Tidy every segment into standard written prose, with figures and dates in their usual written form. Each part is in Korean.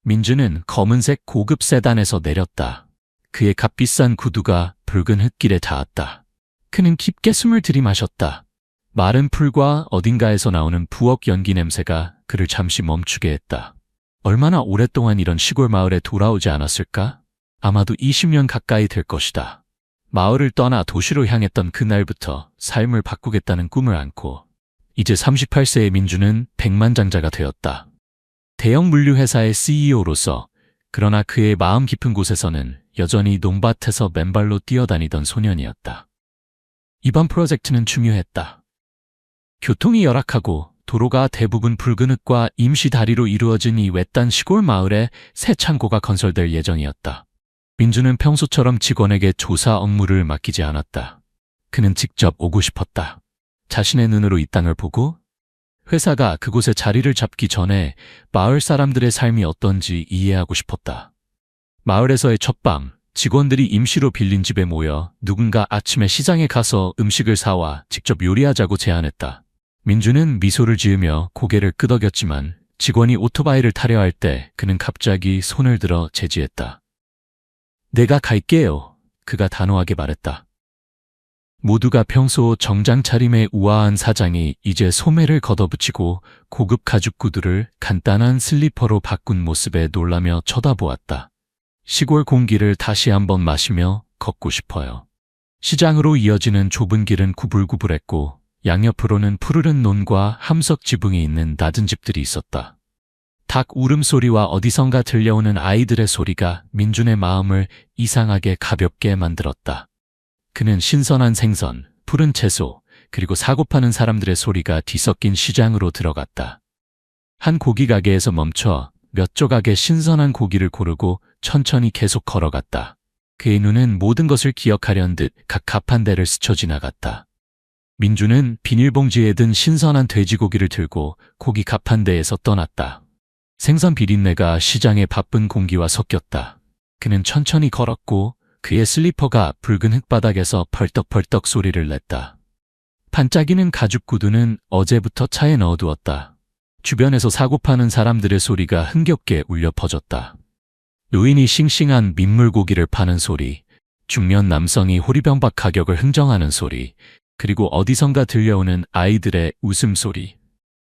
민주는 검은색 고급 세단에서 내렸다. 그의 값비싼 구두가 붉은 흙길에 닿았다. 그는 깊게 숨을 들이마셨다. 마른 풀과 어딘가에서 나오는 부엌 연기 냄새가 그를 잠시 멈추게 했다. 얼마나 오랫동안 이런 시골 마을에 돌아오지 않았을까? 아마도 20년 가까이 될 것이다. 마을을 떠나 도시로 향했던 그날부터 삶을 바꾸겠다는 꿈을 안고 이제 38세의 민주는 백만장자가 되었다. 대형 물류회사의 CEO로서 그러나 그의 마음 깊은 곳에서는 여전히 논밭에서 맨발로 뛰어다니던 소년이었다. 이번 프로젝트는 중요했다. 교통이 열악하고 도로가 대부분 붉은 흙과 임시 다리로 이루어진 이 외딴 시골 마을에 새 창고가 건설될 예정이었다. 민주는 평소처럼 직원에게 조사 업무를 맡기지 않았다. 그는 직접 오고 싶었다. 자신의 눈으로 이 땅을 보고 회사가 그곳에 자리를 잡기 전에 마을 사람들의 삶이 어떤지 이해하고 싶었다. 마을에서의 첫밤, 직원들이 임시로 빌린 집에 모여 누군가 아침에 시장에 가서 음식을 사와 직접 요리하자고 제안했다. 민주는 미소를 지으며 고개를 끄덕였지만 직원이 오토바이를 타려 할 때 그는 갑자기 손을 들어 제지했다. 내가 갈게요. 그가 단호하게 말했다. 모두가 평소 정장 차림의 우아한 사장이 이제 소매를 걷어붙이고 고급 가죽 구두를 간단한 슬리퍼로 바꾼 모습에 놀라며 쳐다보았다. 시골 공기를 다시 한번 마시며 걷고 싶어요. 시장으로 이어지는 좁은 길은 구불구불했고 양옆으로는 푸르른 논과 함석 지붕이 있는 낮은 집들이 있었다. 닭 울음소리와 어디선가 들려오는 아이들의 소리가 민준의 마음을 이상하게 가볍게 만들었다. 그는 신선한 생선, 푸른 채소, 그리고 사고 파는 사람들의 소리가 뒤섞인 시장으로 들어갔다. 한 고기 가게에서 멈춰 몇 조각의 신선한 고기를 고르고 천천히 계속 걸어갔다. 그의 눈은 모든 것을 기억하려는 듯 각 가판대를 스쳐 지나갔다. 민주는 비닐봉지에 든 신선한 돼지고기를 들고 고기 가판대에서 떠났다. 생선 비린내가 시장의 바쁜 공기와 섞였다. 그는 천천히 걸었고 그의 슬리퍼가 붉은 흙바닥에서 펄떡펄떡 소리를 냈다. 반짝이는 가죽 구두는 어제부터 차에 넣어두었다. 주변에서 사고 파는 사람들의 소리가 흥겹게 울려 퍼졌다. 노인이 싱싱한 민물고기를 파는 소리, 중년 남성이 호리병밥 가격을 흥정하는 소리, 그리고 어디선가 들려오는 아이들의 웃음소리.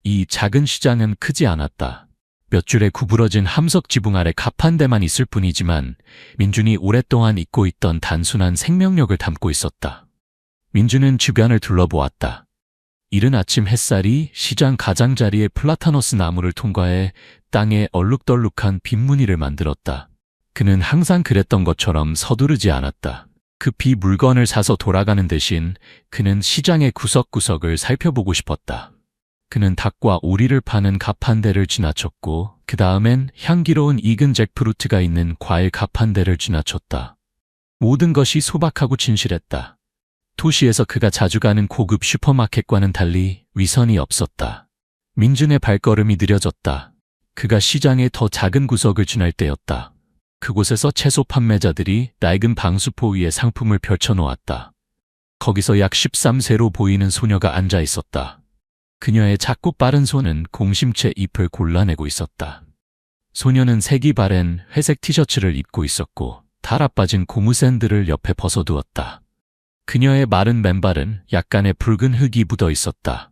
이 작은 시장은 크지 않았다. 몇 줄의 구부러진 함석 지붕 아래 가판대만 있을 뿐이지만 민준이 오랫동안 잊고 있던 단순한 생명력을 담고 있었다. 민준은 주변을 둘러보았다. 이른 아침 햇살이 시장 가장자리의 플라타노스 나무를 통과해 땅에 얼룩덜룩한 빗무늬를 만들었다. 그는 항상 그랬던 것처럼 서두르지 않았다. 급히 물건을 사서 돌아가는 대신 그는 시장의 구석구석을 살펴보고 싶었다. 그는 닭과 오리를 파는 가판대를 지나쳤고 그 다음엔 향기로운 익은 잭프루트가 있는 과일 가판대를 지나쳤다. 모든 것이 소박하고 진실했다. 도시에서 그가 자주 가는 고급 슈퍼마켓과는 달리 위선이 없었다. 민준의 발걸음이 느려졌다. 그가 시장의 더 작은 구석을 지날 때였다. 그곳에서 채소 판매자들이 낡은 방수포 위에 상품을 펼쳐놓았다. 거기서 약 13세로 보이는 소녀가 앉아 있었다. 그녀의 작고 빠른 손은 공심채 잎을 골라내고 있었다. 소녀는 색이 바랜 회색 티셔츠를 입고 있었고 달아빠진 고무 샌들을 옆에 벗어두었다. 그녀의 마른 맨발은 약간의 붉은 흙이 묻어 있었다.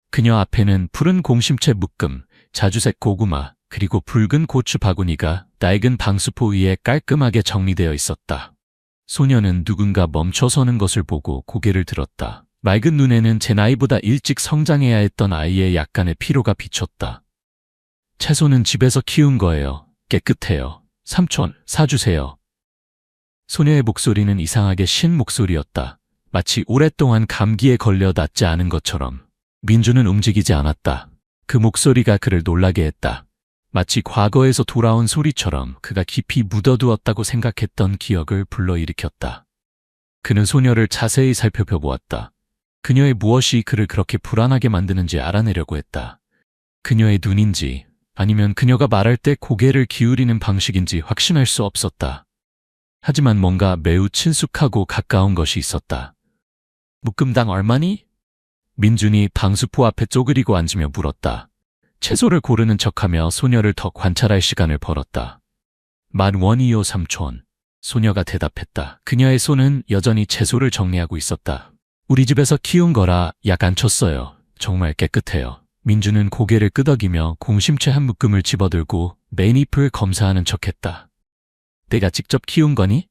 그녀 앞에는 푸른 공심채 묶음, 자주색 고구마, 그리고 붉은 고추 바구니가 낡은 방수포 위에 깔끔하게 정리되어 있었다. 소녀는 누군가 멈춰서는 것을 보고 고개를 들었다. 맑은 눈에는 제 나이보다 일찍 성장해야 했던 아이의 약간의 피로가 비쳤다. 채소는 집에서 키운 거예요. 깨끗해요. 삼촌, 사주세요. 소녀의 목소리는 이상하게 쉰 목소리였다. 마치 오랫동안 감기에 걸려 낫지 않은 것처럼. 민주는 움직이지 않았다. 그 목소리가 그를 놀라게 했다. 마치 과거에서 돌아온 소리처럼 그가 깊이 묻어두었다고 생각했던 기억을 불러일으켰다. 그는 소녀를 자세히 살펴보았다. 그녀의 무엇이 그를 그렇게 불안하게 만드는지 알아내려고 했다. 그녀의 눈인지 아니면 그녀가 말할 때 고개를 기울이는 방식인지 확신할 수 없었다. 하지만 뭔가 매우 친숙하고 가까운 것이 있었다. 묶음당 얼마니? 민준이 방수포 앞에 쪼그리고 앉으며 물었다. 채소를 고르는 척하며 소녀를 더 관찰할 시간을 벌었다. 만 원이요, 삼촌. 소녀가 대답했다. 그녀의 손은 여전히 채소를 정리하고 있었다. 우리 집에서 키운 거라 약 안 쳤어요. 정말 깨끗해요. 민주는 고개를 끄덕이며 공심채 한 묶음을 집어들고 맨잎을 검사하는 척했다. 내가 직접 키운 거니?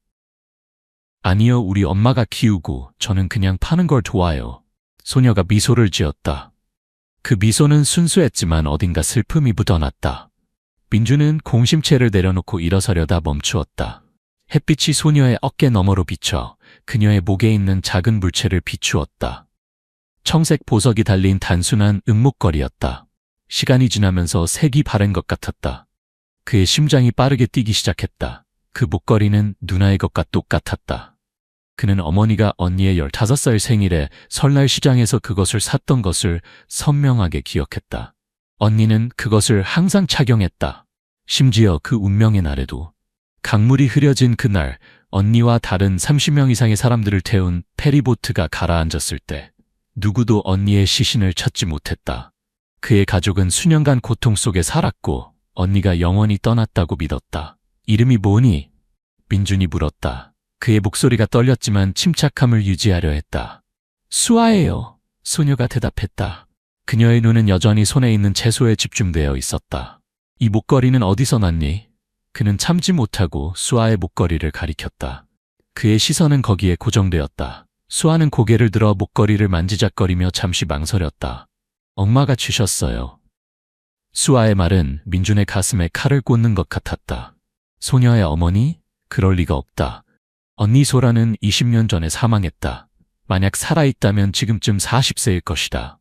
아니요, 우리 엄마가 키우고 저는 그냥 파는 걸 좋아해요. 소녀가 미소를 지었다. 그 미소는 순수했지만 어딘가 슬픔이 묻어났다. 민주는 공심채를 내려놓고 일어서려다 멈추었다. 햇빛이 소녀의 어깨 너머로 비쳐 그녀의 목에 있는 작은 물체를 비추었다. 청색 보석이 달린 단순한 은목걸이였다. 시간이 지나면서 색이 바랜 것 같았다. 그의 심장이 빠르게 뛰기 시작했다. 그 목걸이는 누나의 것과 똑같았다. 그는 어머니가 언니의 15살 생일에 설날 시장에서 그것을 샀던 것을 선명하게 기억했다. 언니는 그것을 항상 착용했다. 심지어 그 운명의 날에도. 강물이 흐려진 그날, 언니와 다른 30명 이상의 사람들을 태운 페리보트가 가라앉았을 때 누구도 언니의 시신을 찾지 못했다. 그의 가족은 수년간 고통 속에 살았고 언니가 영원히 떠났다고 믿었다. 이름이 뭐니? 민준이 물었다. 그의 목소리가 떨렸지만 침착함을 유지하려 했다. 수아예요. 소녀가 대답했다. 그녀의 눈은 여전히 손에 있는 채소에 집중되어 있었다. 이 목걸이는 어디서 났니? 그는 참지 못하고 수아의 목걸이를 가리켰다. 그의 시선은 거기에 고정되었다. 수아는 고개를 들어 목걸이를 만지작거리며 잠시 망설였다. 엄마가 주셨어요. 수아의 말은 민준의 가슴에 칼을 꽂는 것 같았다. 소녀의 어머니? 그럴 리가 없다. 언니 소라는 20년 전에 사망했다. 만약 살아있다면 지금쯤 40세일 것이다.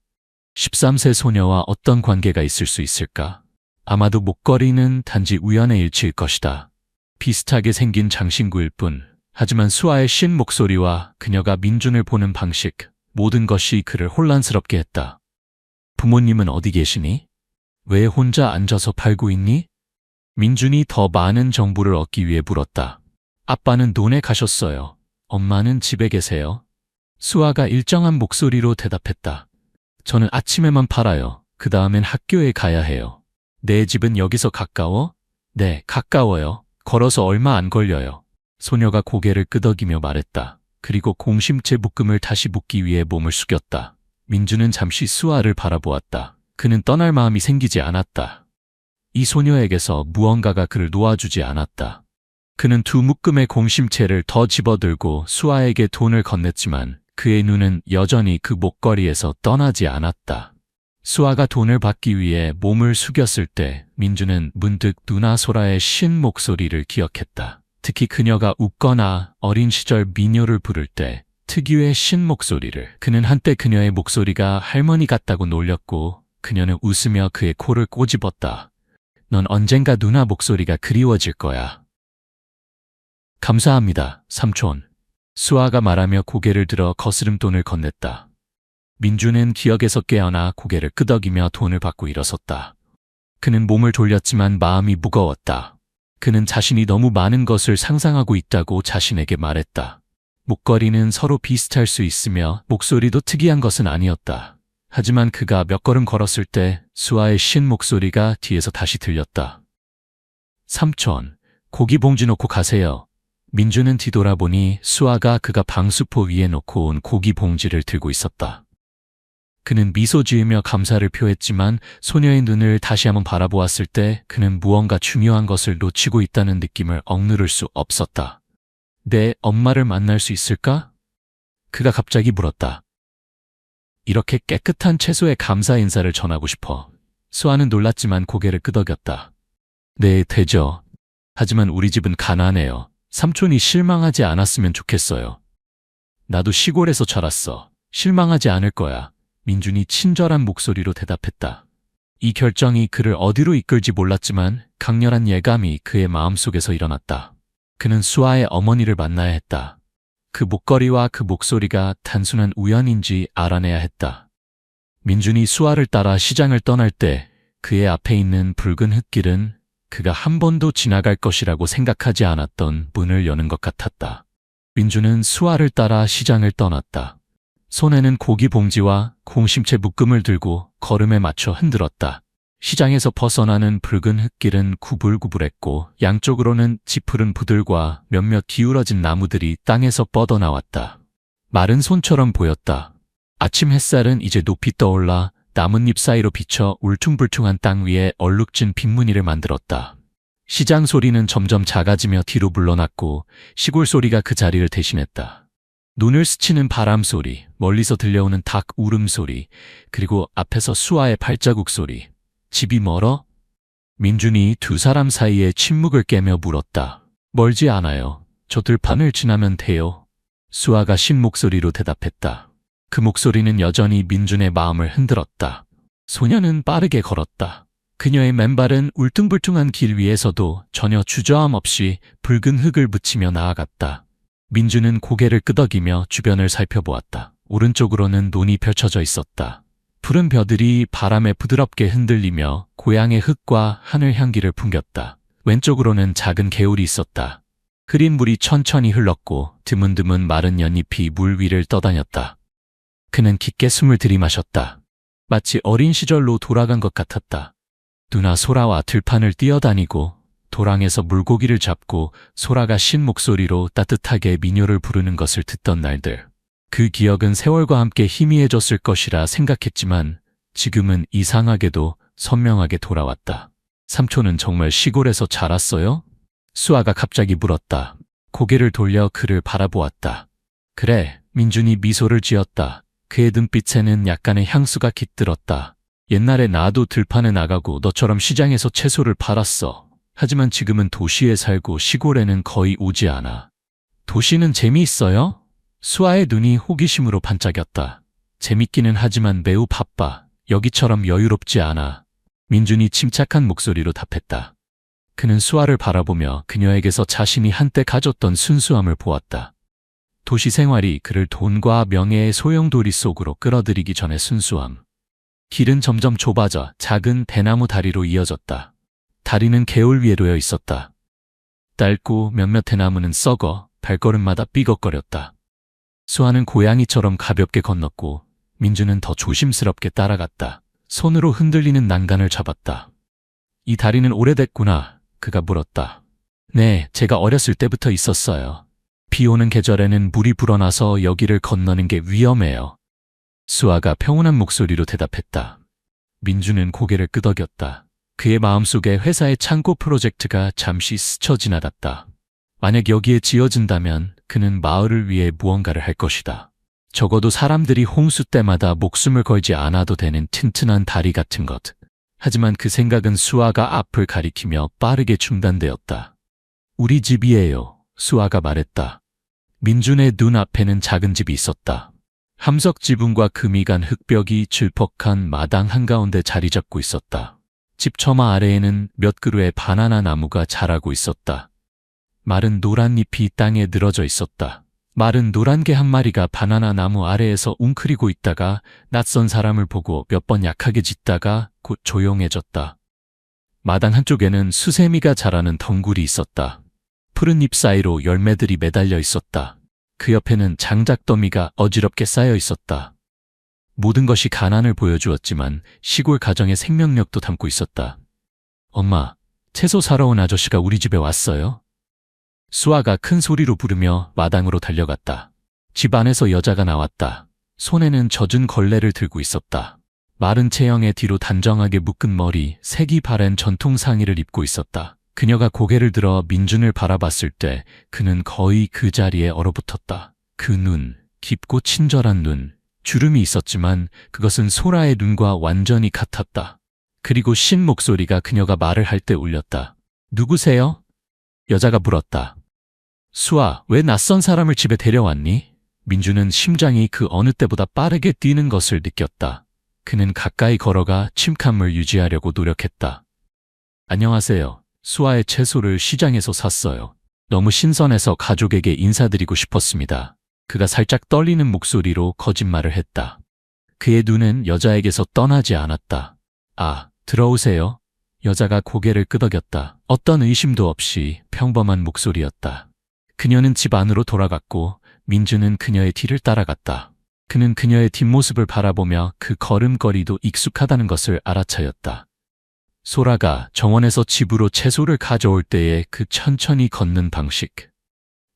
13세 소녀와 어떤 관계가 있을 수 있을까? 아마도 목걸이는 단지 우연의 일치일 것이다. 비슷하게 생긴 장신구일 뿐. 하지만 수아의 쉰 목소리와 그녀가 민준을 보는 방식, 모든 것이 그를 혼란스럽게 했다. 부모님은 어디 계시니? 왜 혼자 앉아서 팔고 있니? 민준이 더 많은 정보를 얻기 위해 물었다. 아빠는 논에 가셨어요. 엄마는 집에 계세요. 수아가 일정한 목소리로 대답했다. 저는 아침에만 팔아요. 그 다음엔 학교에 가야 해요. 내 집은 여기서 가까워? 네, 가까워요. 걸어서 얼마 안 걸려요. 소녀가 고개를 끄덕이며 말했다. 그리고 공심채 묶음을 다시 묶기 위해 몸을 숙였다. 민주는 잠시 수아를 바라보았다. 그는 떠날 마음이 생기지 않았다. 이 소녀에게서 무언가가 그를 놓아주지 않았다. 그는 두 묶음의 공심채를 더 집어들고 수아에게 돈을 건넸지만 그의 눈은 여전히 그 목걸이에서 떠나지 않았다. 수아가 돈을 받기 위해 몸을 숙였을 때 민주는 문득 누나 소라의 쉰 목소리를 기억했다. 특히 그녀가 웃거나 어린 시절 미녀를 부를 때 특유의 쉰 목소리를. 그는 한때 그녀의 목소리가 할머니 같다고 놀렸고 그녀는 웃으며 그의 코를 꼬집었다. 넌 언젠가 누나 목소리가 그리워질 거야. 감사합니다, 삼촌. 수아가 말하며 고개를 들어 거스름돈을 건넸다. 민주는 기억에서 깨어나 고개를 끄덕이며 돈을 받고 일어섰다. 그는 몸을 돌렸지만 마음이 무거웠다. 그는 자신이 너무 많은 것을 상상하고 있다고 자신에게 말했다. 목걸이는 서로 비슷할 수 있으며 목소리도 특이한 것은 아니었다. 하지만 그가 몇 걸음 걸었을 때 수아의 쉰 목소리가 뒤에서 다시 들렸다. 삼촌, 고기 봉지 놓고 가세요. 민주는 뒤돌아보니 수아가 그가 방수포 위에 놓고 온 고기 봉지를 들고 있었다. 그는 미소 지으며 감사를 표했지만 소녀의 눈을 다시 한번 바라보았을 때 그는 무언가 중요한 것을 놓치고 있다는 느낌을 억누를 수 없었다. 내 엄마를 만날 수 있을까? 그가 갑자기 물었다. 이렇게 깨끗한 채소에 감사 인사를 전하고 싶어. 수아는 놀랐지만 고개를 끄덕였다. 네, 되죠. 하지만 우리 집은 가난해요. 삼촌이 실망하지 않았으면 좋겠어요. 나도 시골에서 자랐어. 실망하지 않을 거야. 민준이 친절한 목소리로 대답했다. 이 결정이 그를 어디로 이끌지 몰랐지만 강렬한 예감이 그의 마음속에서 일어났다. 그는 수아의 어머니를 만나야 했다. 그 목걸이와 그 목소리가 단순한 우연인지 알아내야 했다. 민준이 수아를 따라 시장을 떠날 때 그의 앞에 있는 붉은 흙길은 그가 한 번도 지나갈 것이라고 생각하지 않았던 문을 여는 것 같았다. 민준은 수아를 따라 시장을 떠났다. 손에는 고기 봉지와 공심채 묶음을 들고 걸음에 맞춰 흔들었다. 시장에서 벗어나는 붉은 흙길은 구불구불했고 양쪽으로는 짙은 부들과 몇몇 기울어진 나무들이 땅에서 뻗어나왔다. 마른 손처럼 보였다. 아침 햇살은 이제 높이 떠올라 나뭇잎 사이로 비쳐 울퉁불퉁한 땅 위에 얼룩진 빗무늬를 만들었다. 시장 소리는 점점 작아지며 뒤로 물러났고 시골 소리가 그 자리를 대신했다. 눈을 스치는 바람 소리, 멀리서 들려오는 닭 울음소리, 그리고 앞에서 수아의 발자국 소리. 집이 멀어? 민준이 두 사람 사이에 침묵을 깨며 물었다. 멀지 않아요. 저 들판을 지나면 돼요. 수아가 쉰 목소리로 대답했다. 그 목소리는 여전히 민준의 마음을 흔들었다. 소녀는 빠르게 걸었다. 그녀의 맨발은 울퉁불퉁한 길 위에서도 전혀 주저함 없이 붉은 흙을 묻히며 나아갔다. 민준은 고개를 끄덕이며 주변을 살펴보았다. 오른쪽으로는 논이 펼쳐져 있었다. 푸른 벼들이 바람에 부드럽게 흔들리며 고향의 흙과 하늘 향기를 풍겼다. 왼쪽으로는 작은 개울이 있었다. 흐린 물이 천천히 흘렀고 드문드문 마른 연잎이 물 위를 떠다녔다. 그는 깊게 숨을 들이마셨다. 마치 어린 시절로 돌아간 것 같았다. 누나 소라와 들판을 뛰어다니고 도랑에서 물고기를 잡고 소라가 쉰 목소리로 따뜻하게 민요를 부르는 것을 듣던 날들. 그 기억은 세월과 함께 희미해졌을 것이라 생각했지만 지금은 이상하게도 선명하게 돌아왔다. 삼촌은 정말 시골에서 자랐어요? 수아가 갑자기 물었다. 고개를 돌려 그를 바라보았다. 그래, 민준이 미소를 지었다. 그의 눈빛에는 약간의 향수가 깃들었다. 옛날에 나도 들판에 나가고 너처럼 시장에서 채소를 팔았어. 하지만 지금은 도시에 살고 시골에는 거의 오지 않아. 도시는 재미있어요? 수아의 눈이 호기심으로 반짝였다. 재밌기는 하지만 매우 바빠. 여기처럼 여유롭지 않아. 민준이 침착한 목소리로 답했다. 그는 수아를 바라보며 그녀에게서 자신이 한때 가졌던 순수함을 보았다. 도시 생활이 그를 돈과 명예의 소용돌이 속으로 끌어들이기 전의 순수함. 길은 점점 좁아져 작은 대나무 다리로 이어졌다. 다리는 개울 위에 놓여 있었다. 짧고 몇몇 대나무는 썩어 발걸음마다 삐걱거렸다. 수아는 고양이처럼 가볍게 건넜고 민준은 더 조심스럽게 따라갔다. 손으로 흔들리는 난간을 잡았다. 이 다리는 오래됐구나. 그가 물었다. 네, 제가 어렸을 때부터 있었어요. 비 오는 계절에는 물이 불어나서 여기를 건너는 게 위험해요. 수아가 평온한 목소리로 대답했다. 민준은 고개를 끄덕였다. 그의 마음속에 회사의 창고 프로젝트가 잠시 스쳐 지나갔다. 만약 여기에 지어진다면 그는 마을을 위해 무언가를 할 것이다. 적어도 사람들이 홍수 때마다 목숨을 걸지 않아도 되는 튼튼한 다리 같은 것. 하지만 그 생각은 수아가 앞을 가리키며 빠르게 중단되었다. 우리 집이에요. 수아가 말했다. 민준의 눈앞에는 작은 집이 있었다. 함석 지붕과 금이 간 흙벽이 질퍽한 마당 한가운데 자리 잡고 있었다. 집 처마 아래에는 몇 그루의 바나나 나무가 자라고 있었다. 마른 노란 잎이 땅에 늘어져 있었다. 마른 노란 개 한 마리가 바나나 나무 아래에서 웅크리고 있다가 낯선 사람을 보고 몇 번 약하게 짖다가 곧 조용해졌다. 마당 한쪽에는 수세미가 자라는 덩굴이 있었다. 푸른 잎 사이로 열매들이 매달려 있었다. 그 옆에는 장작더미가 어지럽게 쌓여 있었다. 모든 것이 가난을 보여주었지만 시골 가정의 생명력도 담고 있었다. 엄마, 채소 사러 온 아저씨가 우리 집에 왔어요? 수아가 큰 소리로 부르며 마당으로 달려갔다. 집 안에서 여자가 나왔다. 손에는 젖은 걸레를 들고 있었다. 마른 체형에 뒤로 단정하게 묶은 머리, 색이 바랜 전통 상의를 입고 있었다. 그녀가 고개를 들어 민준을 바라봤을 때 그는 거의 그 자리에 얼어붙었다. 그 눈, 깊고 친절한 눈, 주름이 있었지만 그것은 소라의 눈과 완전히 같았다. 그리고 쉰 목소리가 그녀가 말을 할 때 울렸다. 누구세요? 여자가 물었다. 수아, 왜 낯선 사람을 집에 데려왔니? 민준은 심장이 그 어느 때보다 빠르게 뛰는 것을 느꼈다. 그는 가까이 걸어가 침감을 유지하려고 노력했다. 안녕하세요. 수아의 채소를 시장에서 샀어요. 너무 신선해서 가족에게 인사드리고 싶었습니다. 그가 살짝 떨리는 목소리로 거짓말을 했다. 그의 눈은 여자에게서 떠나지 않았다. 아, 들어오세요. 여자가 고개를 끄덕였다. 어떤 의심도 없이 평범한 목소리였다. 그녀는 집 안으로 돌아갔고 민준은 그녀의 뒤를 따라갔다. 그는 그녀의 뒷모습을 바라보며 그 걸음걸이도 익숙하다는 것을 알아차렸다. 소라가 정원에서 집으로 채소를 가져올 때의 그 천천히 걷는 방식.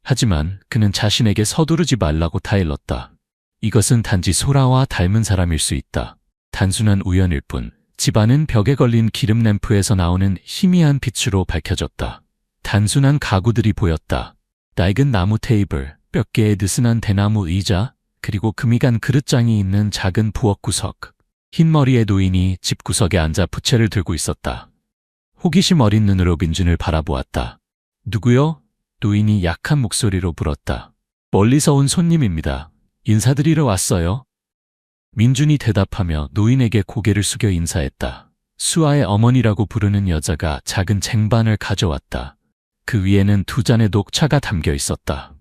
하지만 그는 자신에게 서두르지 말라고 타일렀다. 이것은 단지 소라와 닮은 사람일 수 있다. 단순한 우연일 뿐. 집안은 벽에 걸린 기름 램프에서 나오는 희미한 빛으로 밝혀졌다. 단순한 가구들이 보였다. 낡은 나무 테이블, 몇 개의 느슨한 대나무 의자, 그리고 금이 간 그릇장이 있는 작은 부엌 구석. 흰머리의 노인이 집 구석에 앉아 부채를 들고 있었다. 호기심 어린 눈으로 민준을 바라보았다. 누구요? 노인이 약한 목소리로 물었다. 멀리서 온 손님입니다. 인사드리러 왔어요. 민준이 대답하며 노인에게 고개를 숙여 인사했다. 수아의 어머니라고 부르는 여자가 작은 쟁반을 가져왔다. 그 위에는 2잔의 녹차가 담겨 있었다.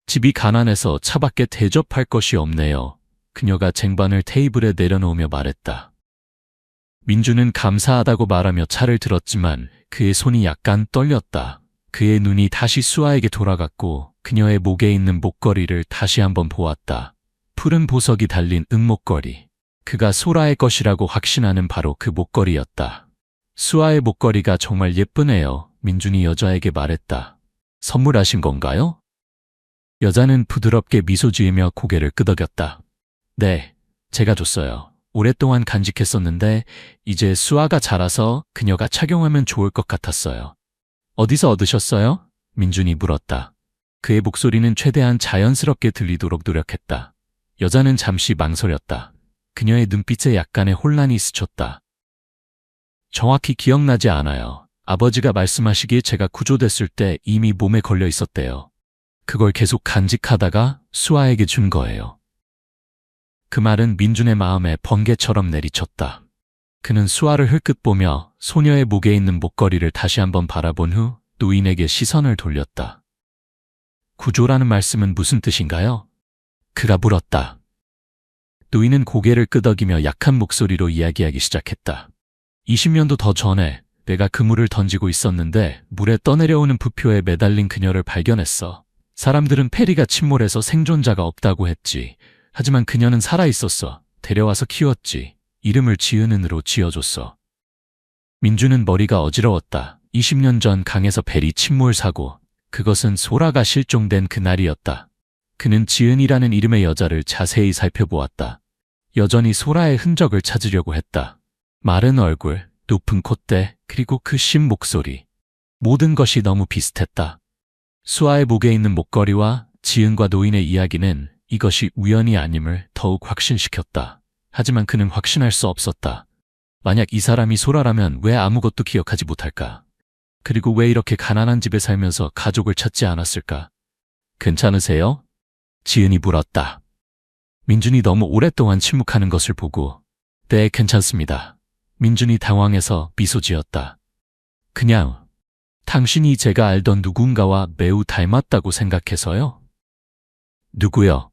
집이 가난해서 차밖에 대접할 것이 없네요. 그녀가 쟁반을 테이블에 내려놓으며 말했다. 민준은 감사하다고 말하며 차를 들었지만 그의 손이 약간 떨렸다. 그의 눈이 다시 수아에게 돌아갔고 그녀의 목에 있는 목걸이를 다시 한번 보았다. 푸른 보석이 달린 은목걸이. 그가 소라의 것이라고 확신하는 바로 그 목걸이였다. 수아의 목걸이가 정말 예쁘네요. 민준이 여자에게 말했다. 선물하신 건가요? 여자는 부드럽게 미소 지으며 고개를 끄덕였다. 네, 제가 줬어요. 오랫동안 간직했었는데 이제 수아가 자라서 그녀가 착용하면 좋을 것 같았어요. 어디서 얻으셨어요? 민준이 물었다. 그의 목소리는 최대한 자연스럽게 들리도록 노력했다. 여자는 잠시 망설였다. 그녀의 눈빛에 약간의 혼란이 스쳤다. 정확히 기억나지 않아요. 아버지가 말씀하시기에 제가 구조됐을 때 이미 몸에 걸려 있었대요. 그걸 계속 간직하다가 수아에게 준 거예요. 그 말은 민준의 마음에 번개처럼 내리쳤다. 그는 수아를 흘끗 보며 소녀의 목에 있는 목걸이를 다시 한번 바라본 후 노인에게 시선을 돌렸다. 구조라는 말씀은 무슨 뜻인가요? 그가 물었다. 노인은 고개를 끄덕이며 약한 목소리로 이야기하기 시작했다. 20년도 더 전에 내가 그물을 던지고 있었는데 물에 떠내려오는 부표에 매달린 그녀를 발견했어. 사람들은 페리가 침몰해서 생존자가 없다고 했지. 하지만 그녀는 살아있었어. 데려와서 키웠지. 이름을 지은은으로 지어줬어. 민준은 머리가 어지러웠다. 20년 전 강에서 페리 침몰 사고. 그것은 소라가 실종된 그날이었다. 그는 지은이라는 이름의 여자를 자세히 살펴보았다. 여전히 소라의 흔적을 찾으려고 했다. 마른 얼굴, 높은 콧대, 그리고 그 쉰 목소리. 모든 것이 너무 비슷했다. 수아의 목에 있는 목걸이와 지은과 노인의 이야기는 이것이 우연이 아님을 더욱 확신시켰다. 하지만 그는 확신할 수 없었다. 만약 이 사람이 소라라면 왜 아무것도 기억하지 못할까? 그리고 왜 이렇게 가난한 집에 살면서 가족을 찾지 않았을까? 괜찮으세요? 지은이 물었다. 민준이 너무 오랫동안 침묵하는 것을 보고 네, 괜찮습니다. 민준이 당황해서 미소 지었다. 그냥 당신이 제가 알던 누군가와 매우 닮았다고 생각해서요. 누구요?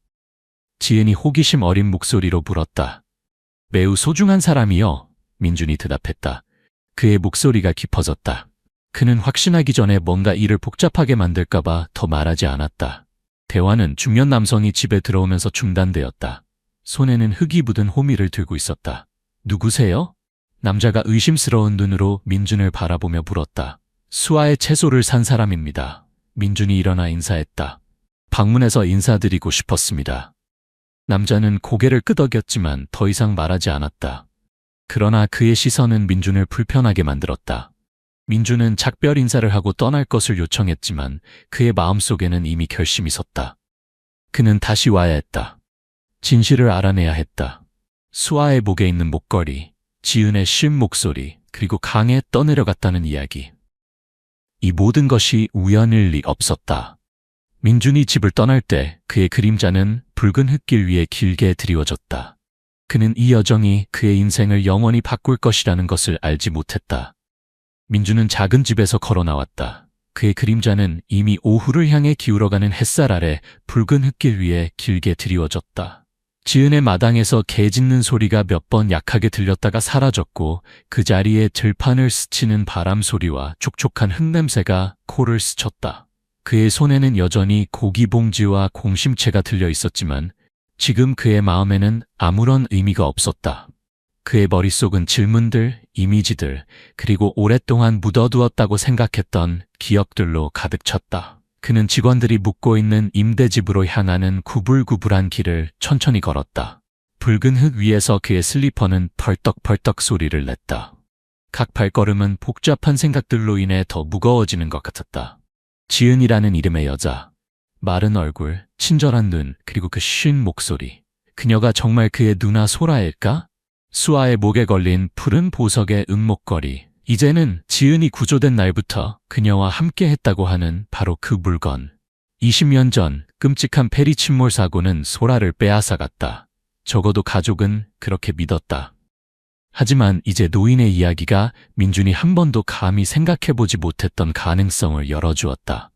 지은이 호기심 어린 목소리로 물었다. 매우 소중한 사람이요. 민준이 대답했다. 그의 목소리가 깊어졌다. 그는 확신하기 전에 뭔가 일을 복잡하게 만들까봐 더 말하지 않았다. 대화는 중년 남성이 집에 들어오면서 중단되었다. 손에는 흙이 묻은 호미를 들고 있었다. 누구세요? 남자가 의심스러운 눈으로 민준을 바라보며 물었다. 수아의 채소를 산 사람입니다. 민준이 일어나 인사했다. 방문해서 인사드리고 싶었습니다. 남자는 고개를 끄덕였지만 더 이상 말하지 않았다. 그러나 그의 시선은 민준을 불편하게 만들었다. 민준은 작별 인사를 하고 떠날 것을 요청했지만 그의 마음속에는 이미 결심이 섰다. 그는 다시 와야 했다. 진실을 알아내야 했다. 수아의 목에 있는 목걸이, 지은의 쉰 목소리, 그리고 강에 떠내려갔다는 이야기. 이 모든 것이 우연일 리 없었다. 민준이 집을 떠날 때 그의 그림자는 붉은 흙길 위에 길게 드리워졌다. 그는 이 여정이 그의 인생을 영원히 바꿀 것이라는 것을 알지 못했다. 민준은 작은 집에서 걸어 나왔다. 그의 그림자는 이미 오후를 향해 기울어가는 햇살 아래 붉은 흙길 위에 길게 드리워졌다. 지은의 마당에서 개 짖는 소리가 몇 번 약하게 들렸다가 사라졌고 그 자리에 들판을 스치는 바람 소리와 촉촉한 흙냄새가 코를 스쳤다. 그의 손에는 여전히 고기 봉지와 공심채가 들려 있었지만 지금 그의 마음에는 아무런 의미가 없었다. 그의 머릿속은 질문들, 이미지들, 그리고 오랫동안 묻어두었다고 생각했던 기억들로 가득 찼다. 그는 직원들이 묵고 있는 임대집으로 향하는 구불구불한 길을 천천히 걸었다. 붉은 흙 위에서 그의 슬리퍼는 펄떡펄떡 소리를 냈다. 각 발걸음은 복잡한 생각들로 인해 더 무거워지는 것 같았다. 지은이라는 이름의 여자, 마른 얼굴, 친절한 눈, 그리고 그 쉰 목소리. 그녀가 정말 그의 누나 소라일까? 수아의 목에 걸린 푸른 보석의 은목걸이. 이제는 지은이 구조된 날부터 그녀와 함께 했다고 하는 바로 그 물건. 20년 전 끔찍한 페리 침몰 사고는 소라를 빼앗아갔다. 적어도 가족은 그렇게 믿었다. 하지만 이제 노인의 이야기가 민준이 한 번도 감히 생각해보지 못했던 가능성을 열어주었다.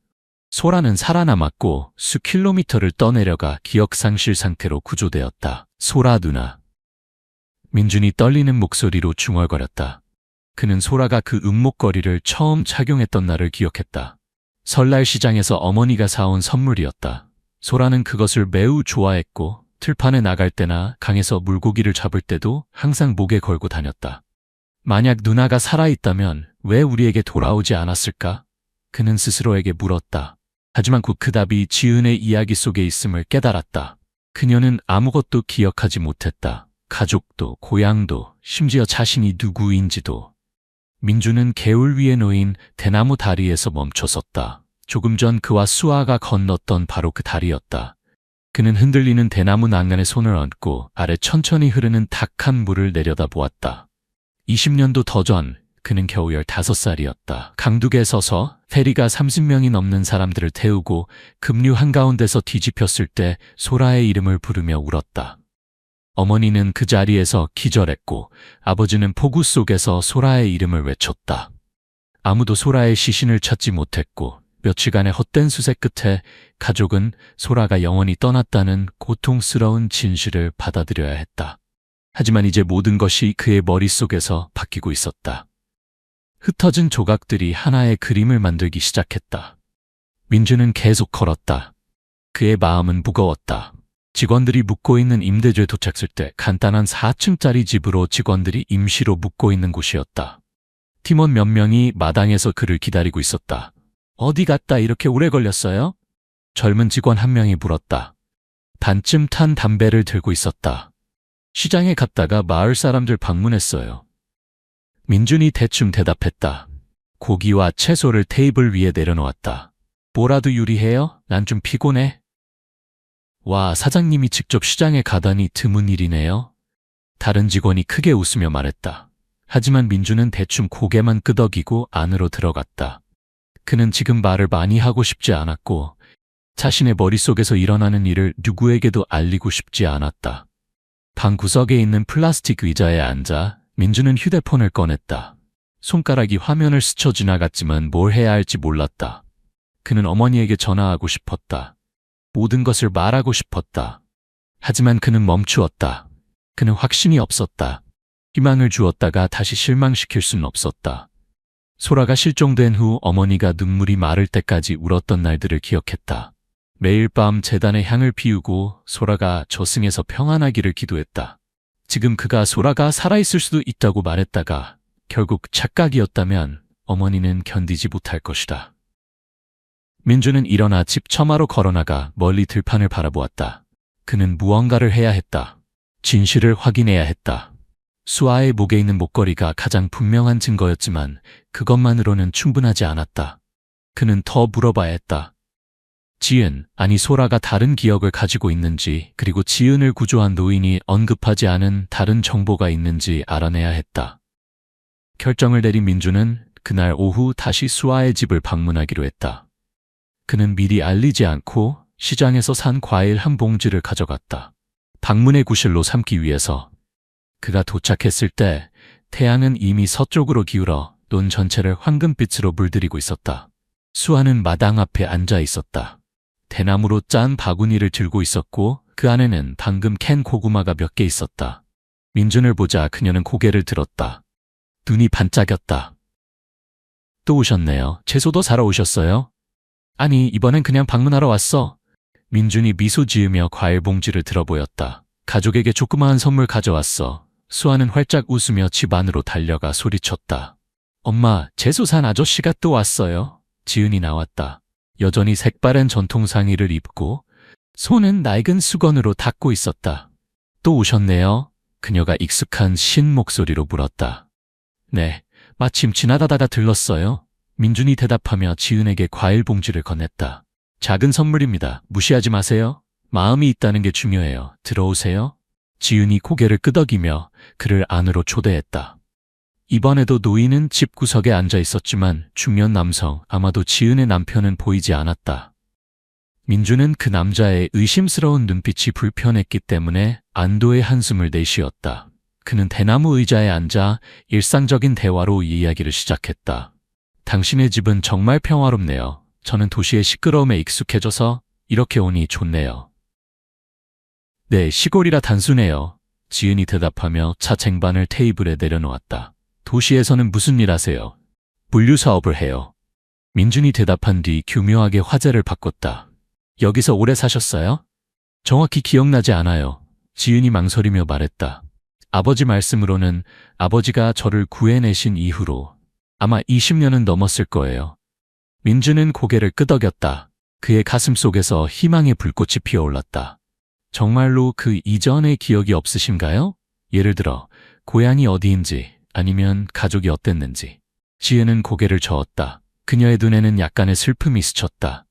소라는 살아남았고 수 킬로미터를 떠내려가 기억상실 상태로 구조되었다. 소라 누나. 민준이 떨리는 목소리로 중얼거렸다. 그는 소라가 그 은목걸이를 처음 착용했던 날을 기억했다. 설날 시장에서 어머니가 사온 선물이었다. 소라는 그것을 매우 좋아했고 들판에 나갈 때나 강에서 물고기를 잡을 때도 항상 목에 걸고 다녔다. 만약 누나가 살아있다면 왜 우리에게 돌아오지 않았을까? 그는 스스로에게 물었다. 하지만 곧 그 답이 지은의 이야기 속에 있음을 깨달았다. 그녀는 아무것도 기억하지 못했다. 가족도, 고향도, 심지어 자신이 누구인지도. 민주는 개울 위에 놓인 대나무 다리에서 멈춰섰다. 조금 전 그와 수아가 건넜던 바로 그 다리였다. 그는 흔들리는 대나무 난간에 손을 얹고 아래 천천히 흐르는 탁한 물을 내려다보았다. 20년도 더 전 그는 겨우 15살이었다. 강둑에 서서 페리가 30명이 넘는 사람들을 태우고 급류 한가운데서 뒤집혔을 때 소라의 이름을 부르며 울었다. 어머니는 그 자리에서 기절했고 아버지는 폭우 속에서 소라의 이름을 외쳤다. 아무도 소라의 시신을 찾지 못했고 며칠간의 헛된 수색 끝에 가족은 소라가 영원히 떠났다는 고통스러운 진실을 받아들여야 했다. 하지만 이제 모든 것이 그의 머릿속에서 바뀌고 있었다. 흩어진 조각들이 하나의 그림을 만들기 시작했다. 민주는 계속 걸었다. 그의 마음은 무거웠다. 직원들이 묵고 있는 임대주에 도착했을 때 간단한 4층짜리 집으로 직원들이 임시로 묵고 있는 곳이었다. 팀원 몇 명이 마당에서 그를 기다리고 있었다. 어디 갔다 이렇게 오래 걸렸어요? 젊은 직원 한 명이 물었다. 반쯤 탄 담배를 들고 있었다. 시장에 갔다가 마을 사람들 방문했어요. 민준이 대충 대답했다. 고기와 채소를 테이블 위에 내려놓았다. 뭐라도 요리해요? 난 좀 피곤해. 와, 사장님이 직접 시장에 가다니 드문 일이네요. 다른 직원이 크게 웃으며 말했다. 하지만 민주는 대충 고개만 끄덕이고 안으로 들어갔다. 그는 지금 말을 많이 하고 싶지 않았고 자신의 머릿속에서 일어나는 일을 누구에게도 알리고 싶지 않았다. 방 구석에 있는 플라스틱 의자에 앉아 민주는 휴대폰을 꺼냈다. 손가락이 화면을 스쳐 지나갔지만 뭘 해야 할지 몰랐다. 그는 어머니에게 전화하고 싶었다. 모든 것을 말하고 싶었다. 하지만 그는 멈추었다. 그는 확신이 없었다. 희망을 주었다가 다시 실망시킬 수는 없었다. 소라가 실종된 후 어머니가 눈물이 마를 때까지 울었던 날들을 기억했다. 매일 밤 제단에 향을 피우고 소라가 저승에서 평안하기를 기도했다. 지금 그가 소라가 살아있을 수도 있다고 말했다가 결국 착각이었다면 어머니는 견디지 못할 것이다. 민주는 일어나 집 처마로 걸어나가 멀리 들판을 바라보았다. 그는 무언가를 해야 했다. 진실을 확인해야 했다. 수아의 목에 있는 목걸이가 가장 분명한 증거였지만 그것만으로는 충분하지 않았다. 그는 더 물어봐야 했다. 지은, 아니 소라가 다른 기억을 가지고 있는지, 그리고 지은을 구조한 노인이 언급하지 않은 다른 정보가 있는지 알아내야 했다. 결정을 내린 민주는 그날 오후 다시 수아의 집을 방문하기로 했다. 그는 미리 알리지 않고 시장에서 산 과일 한 봉지를 가져갔다. 방문의 구실로 삼기 위해서. 그가 도착했을 때 태양은 이미 서쪽으로 기울어 논 전체를 황금빛으로 물들이고 있었다. 수아는 마당 앞에 앉아 있었다. 대나무로 짠 바구니를 들고 있었고 그 안에는 방금 캔 고구마가 몇 개 있었다. 민준을 보자 그녀는 고개를 들었다. 눈이 반짝였다. 또 오셨네요. 채소도 사러 오셨어요? 아니, 이번엔 그냥 방문하러 왔어. 민준이 미소 지으며 과일 봉지를 들어보였다. 가족에게 조그마한 선물 가져왔어. 수아는 활짝 웃으며 집 안으로 달려가 소리쳤다. 엄마, 재수산 아저씨가 또 왔어요. 지은이 나왔다. 여전히 색바랜 전통 상의를 입고 손은 낡은 수건으로 닦고 있었다. 또 오셨네요. 그녀가 익숙한 신 목소리로 물었다. 네, 마침 지나가다가 들렀어요. 민준이 대답하며 지은에게 과일 봉지를 건넸다. 작은 선물입니다. 무시하지 마세요. 마음이 있다는 게 중요해요. 들어오세요. 지은이 고개를 끄덕이며 그를 안으로 초대했다. 이번에도 노인은 집 구석에 앉아 있었지만 중년 남성, 아마도 지은의 남편은 보이지 않았다. 민주는 그 남자의 의심스러운 눈빛이 불편했기 때문에 안도의 한숨을 내쉬었다. 그는 대나무 의자에 앉아 일상적인 대화로 이야기를 시작했다. 당신의 집은 정말 평화롭네요. 저는 도시의 시끄러움에 익숙해져서 이렇게 오니 좋네요. 네, 시골이라 단순해요. 지은이 대답하며 차 쟁반을 테이블에 내려놓았다. 도시에서는 무슨 일 하세요? 물류 사업을 해요. 민준이 대답한 뒤 교묘하게 화제를 바꿨다. 여기서 오래 사셨어요? 정확히 기억나지 않아요. 지은이 망설이며 말했다. 아버지 말씀으로는 아버지가 저를 구해내신 이후로 아마 20년은 넘었을 거예요. 민준은 고개를 끄덕였다. 그의 가슴 속에서 희망의 불꽃이 피어올랐다. 정말로 그 이전의 기억이 없으신가요? 예를 들어 고향이 어디인지 아니면 가족이 어땠는지. 지은은 고개를 저었다. 그녀의 눈에는 약간의 슬픔이 스쳤다.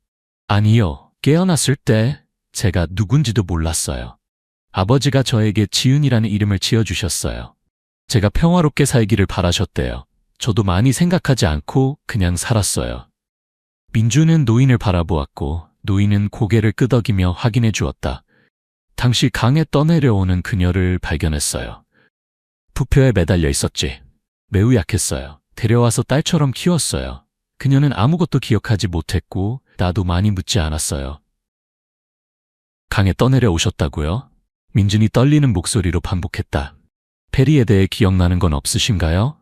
아니요. 깨어났을 때 제가 누군지도 몰랐어요. 아버지가 저에게 지은이라는 이름을 지어주셨어요. 제가 평화롭게 살기를 바라셨대요. 저도 많이 생각하지 않고 그냥 살았어요. 민주는 노인을 바라보았고 노인은 고개를 끄덕이며 확인해 주었다. 당시 강에 떠내려오는 그녀를 발견했어요. 부표에 매달려 있었지. 매우 약했어요. 데려와서 딸처럼 키웠어요. 그녀는 아무것도 기억하지 못했고 나도 많이 묻지 않았어요. 강에 떠내려 오셨다고요? 민준이 떨리는 목소리로 반복했다. 페리에 대해 기억나는 건 없으신가요?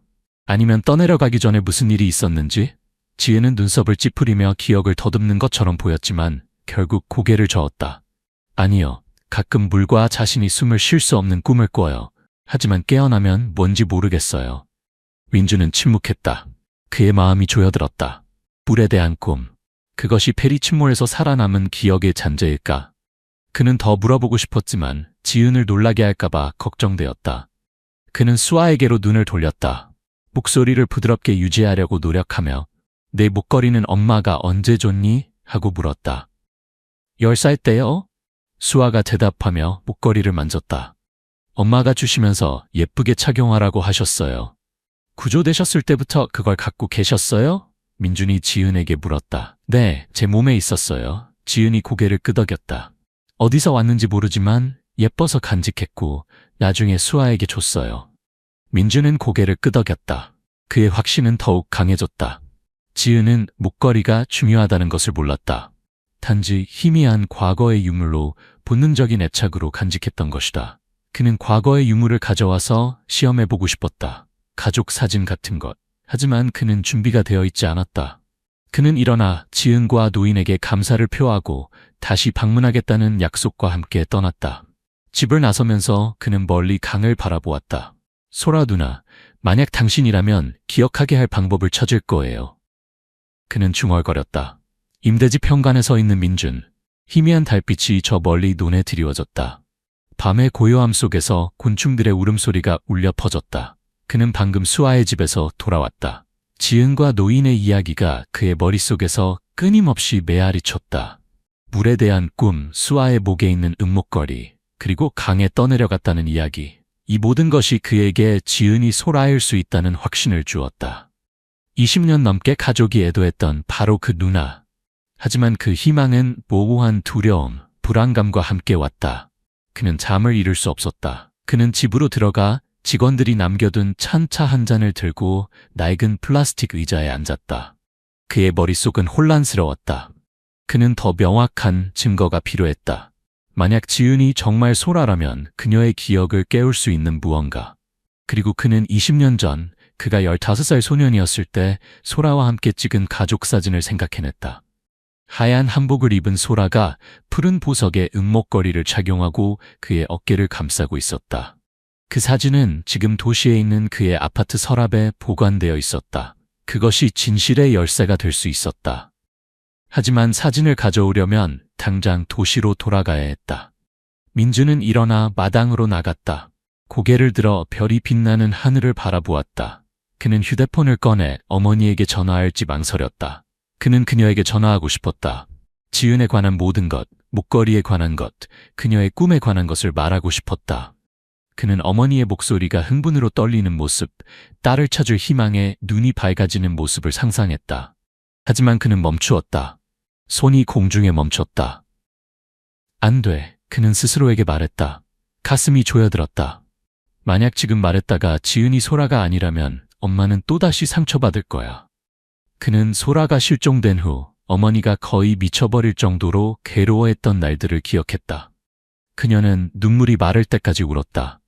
아니면 떠내려가기 전에 무슨 일이 있었는지? 지은은 눈썹을 찌푸리며 기억을 더듬는 것처럼 보였지만 결국 고개를 저었다. 아니요. 가끔 물과 자신이 숨을 쉴 수 없는 꿈을 꿔요. 하지만 깨어나면 뭔지 모르겠어요. 민주는 침묵했다. 그의 마음이 조여들었다. 물에 대한 꿈. 그것이 페리 침몰에서 살아남은 기억의 잔재일까? 그는 더 물어보고 싶었지만 지은을 놀라게 할까봐 걱정되었다. 그는 수아에게로 눈을 돌렸다. 목소리를 부드럽게 유지하려고 노력하며 내 목걸이는 엄마가 언제 줬니? 하고 물었다. 10살 때요? 수아가 대답하며 목걸이를 만졌다. 엄마가 주시면서 예쁘게 착용하라고 하셨어요. 구조되셨을 때부터 그걸 갖고 계셨어요? 민준이 지은에게 물었다. 네, 제 몸에 있었어요. 지은이 고개를 끄덕였다. 어디서 왔는지 모르지만 예뻐서 간직했고 나중에 수아에게 줬어요. 민준은 고개를 끄덕였다. 그의 확신은 더욱 강해졌다. 지은은 목걸이가 중요하다는 것을 몰랐다. 단지 희미한 과거의 유물로 본능적인 애착으로 간직했던 것이다. 그는 과거의 유물을 가져와서 시험해보고 싶었다. 가족 사진 같은 것. 하지만 그는 준비가 되어 있지 않았다. 그는 일어나 지은과 노인에게 감사를 표하고 다시 방문하겠다는 약속과 함께 떠났다. 집을 나서면서 그는 멀리 강을 바라보았다. 소라 누나, 만약 당신이라면 기억하게 할 방법을 찾을 거예요. 그는 중얼거렸다. 임대집 현관에 서 있는 민준. 희미한 달빛이 저 멀리 눈에 드리워졌다. 밤의 고요함 속에서 곤충들의 울음소리가 울려 퍼졌다. 그는 방금 수아의 집에서 돌아왔다. 지은과 노인의 이야기가 그의 머릿속에서 끊임없이 메아리 쳤다. 물에 대한 꿈, 수아의 목에 있는 은목걸이, 그리고 강에 떠내려갔다는 이야기. 이 모든 것이 그에게 지은이 소라일 수 있다는 확신을 주었다. 20년 넘게 가족이 애도했던 바로 그 누나. 하지만 그 희망은 모호한 두려움, 불안감과 함께 왔다. 그는 잠을 이룰 수 없었다. 그는 집으로 들어가 직원들이 남겨둔 찬차 한 잔을 들고 낡은 플라스틱 의자에 앉았다. 그의 머릿속은 혼란스러웠다. 그는 더 명확한 증거가 필요했다. 만약 지은이 정말 소라라면 그녀의 기억을 깨울 수 있는 무언가. 그리고 그는 20년 전 그가 15살 소년이었을 때 소라와 함께 찍은 가족 사진을 생각해냈다. 하얀 한복을 입은 소라가 푸른 보석의 은목걸이를 착용하고 그의 어깨를 감싸고 있었다. 그 사진은 지금 도시에 있는 그의 아파트 서랍에 보관되어 있었다. 그것이 진실의 열쇠가 될 수 있었다. 하지만 사진을 가져오려면 당장 도시로 돌아가야 했다. 민주는 일어나 마당으로 나갔다. 고개를 들어 별이 빛나는 하늘을 바라보았다. 그는 휴대폰을 꺼내 어머니에게 전화할지 망설였다. 그는 그녀에게 전화하고 싶었다. 지은에 관한 모든 것, 목걸이에 관한 것, 그녀의 꿈에 관한 것을 말하고 싶었다. 그는 어머니의 목소리가 흥분으로 떨리는 모습, 딸을 찾을 희망에 눈이 밝아지는 모습을 상상했다. 하지만 그는 멈추었다. 손이 공중에 멈췄다. 안 돼, 그는 스스로에게 말했다. 가슴이 조여들었다. 만약 지금 말했다가 지은이 소라가 아니라면 엄마는 또다시 상처받을 거야. 그는 소라가 실종된 후 어머니가 거의 미쳐버릴 정도로 괴로워했던 날들을 기억했다. 그녀는 눈물이 마를 때까지 울었다.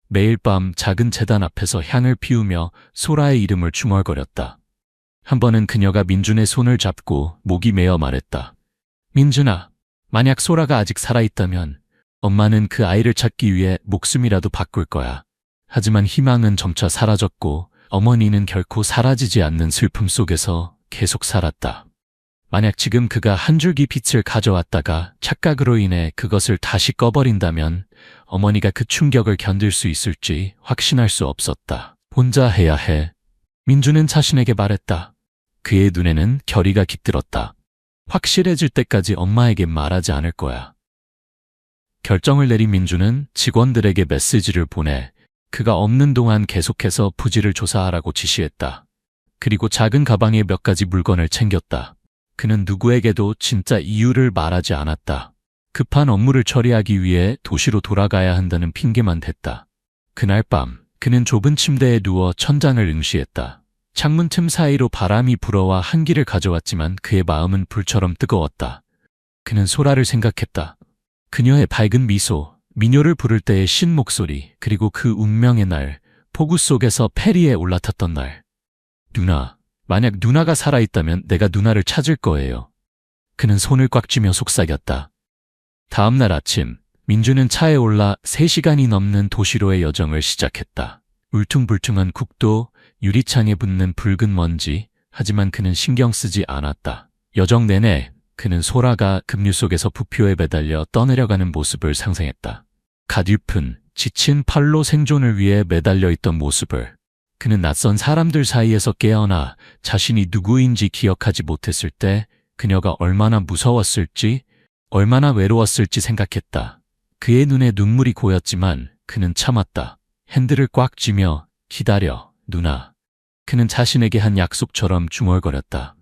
매일 밤 작은 제단 앞에서 향을 피우며 소라의 이름을 중얼거렸다. 한 번은 그녀가 민준의 손을 잡고 목이 메어 말했다. 민준아, 만약 소라가 아직 살아있다면 엄마는 그 아이를 찾기 위해 목숨이라도 바꿀 거야. 하지만 희망은 점차 사라졌고 어머니는 결코 사라지지 않는 슬픔 속에서 계속 살았다. 만약 지금 그가 한 줄기 빛을 가져왔다가 착각으로 인해 그것을 다시 꺼버린다면 어머니가 그 충격을 견딜 수 있을지 확신할 수 없었다. 혼자 해야 해. 민주는 자신에게 말했다. 그의 눈에는 결의가 깃들었다. 확실해질 때까지 엄마에게 말하지 않을 거야. 결정을 내린 민주는 직원들에게 메시지를 보내 그가 없는 동안 계속해서 부지를 조사하라고 지시했다. 그리고 작은 가방에 몇 가지 물건을 챙겼다. 그는 누구에게도 진짜 이유를 말하지 않았다. 급한 업무를 처리하기 위해 도시로 돌아가야 한다는 핑계만 댔다. 그날 밤 그는 좁은 침대에 누워 천장을 응시했다. 창문 틈 사이로 바람이 불어와 한기를 가져왔지만 그의 마음은 불처럼 뜨거웠다. 그는 소라를 생각했다. 그녀의 밝은 미소, 미녀를 부를 때의 신 목소리, 그리고 그 운명의 날, 폭우 속에서 페리에 올라탔던 날. 누나, 만약 누나가 살아있다면 내가 누나를 찾을 거예요. 그는 손을 꽉 쥐며 속삭였다. 다음 날 아침, 민주는 차에 올라 3시간이 넘는 도시로의 여정을 시작했다. 울퉁불퉁한 국도, 유리창에 붙는 붉은 먼지, 하지만 그는 신경 쓰지 않았다. 여정 내내 그는 소라가 급류 속에서 부표에 매달려 떠내려가는 모습을 상상했다. 가냘픈, 지친 팔로 생존을 위해 매달려 있던 모습을. 그는 낯선 사람들 사이에서 깨어나 자신이 누구인지 기억하지 못했을 때 그녀가 얼마나 무서웠을지, 얼마나 외로웠을지 생각했다. 그의 눈에 눈물이 고였지만 그는 참았다. 핸들을 꽉 쥐며 기다려, 누나. 그는 자신에게 한 약속처럼 중얼거렸다.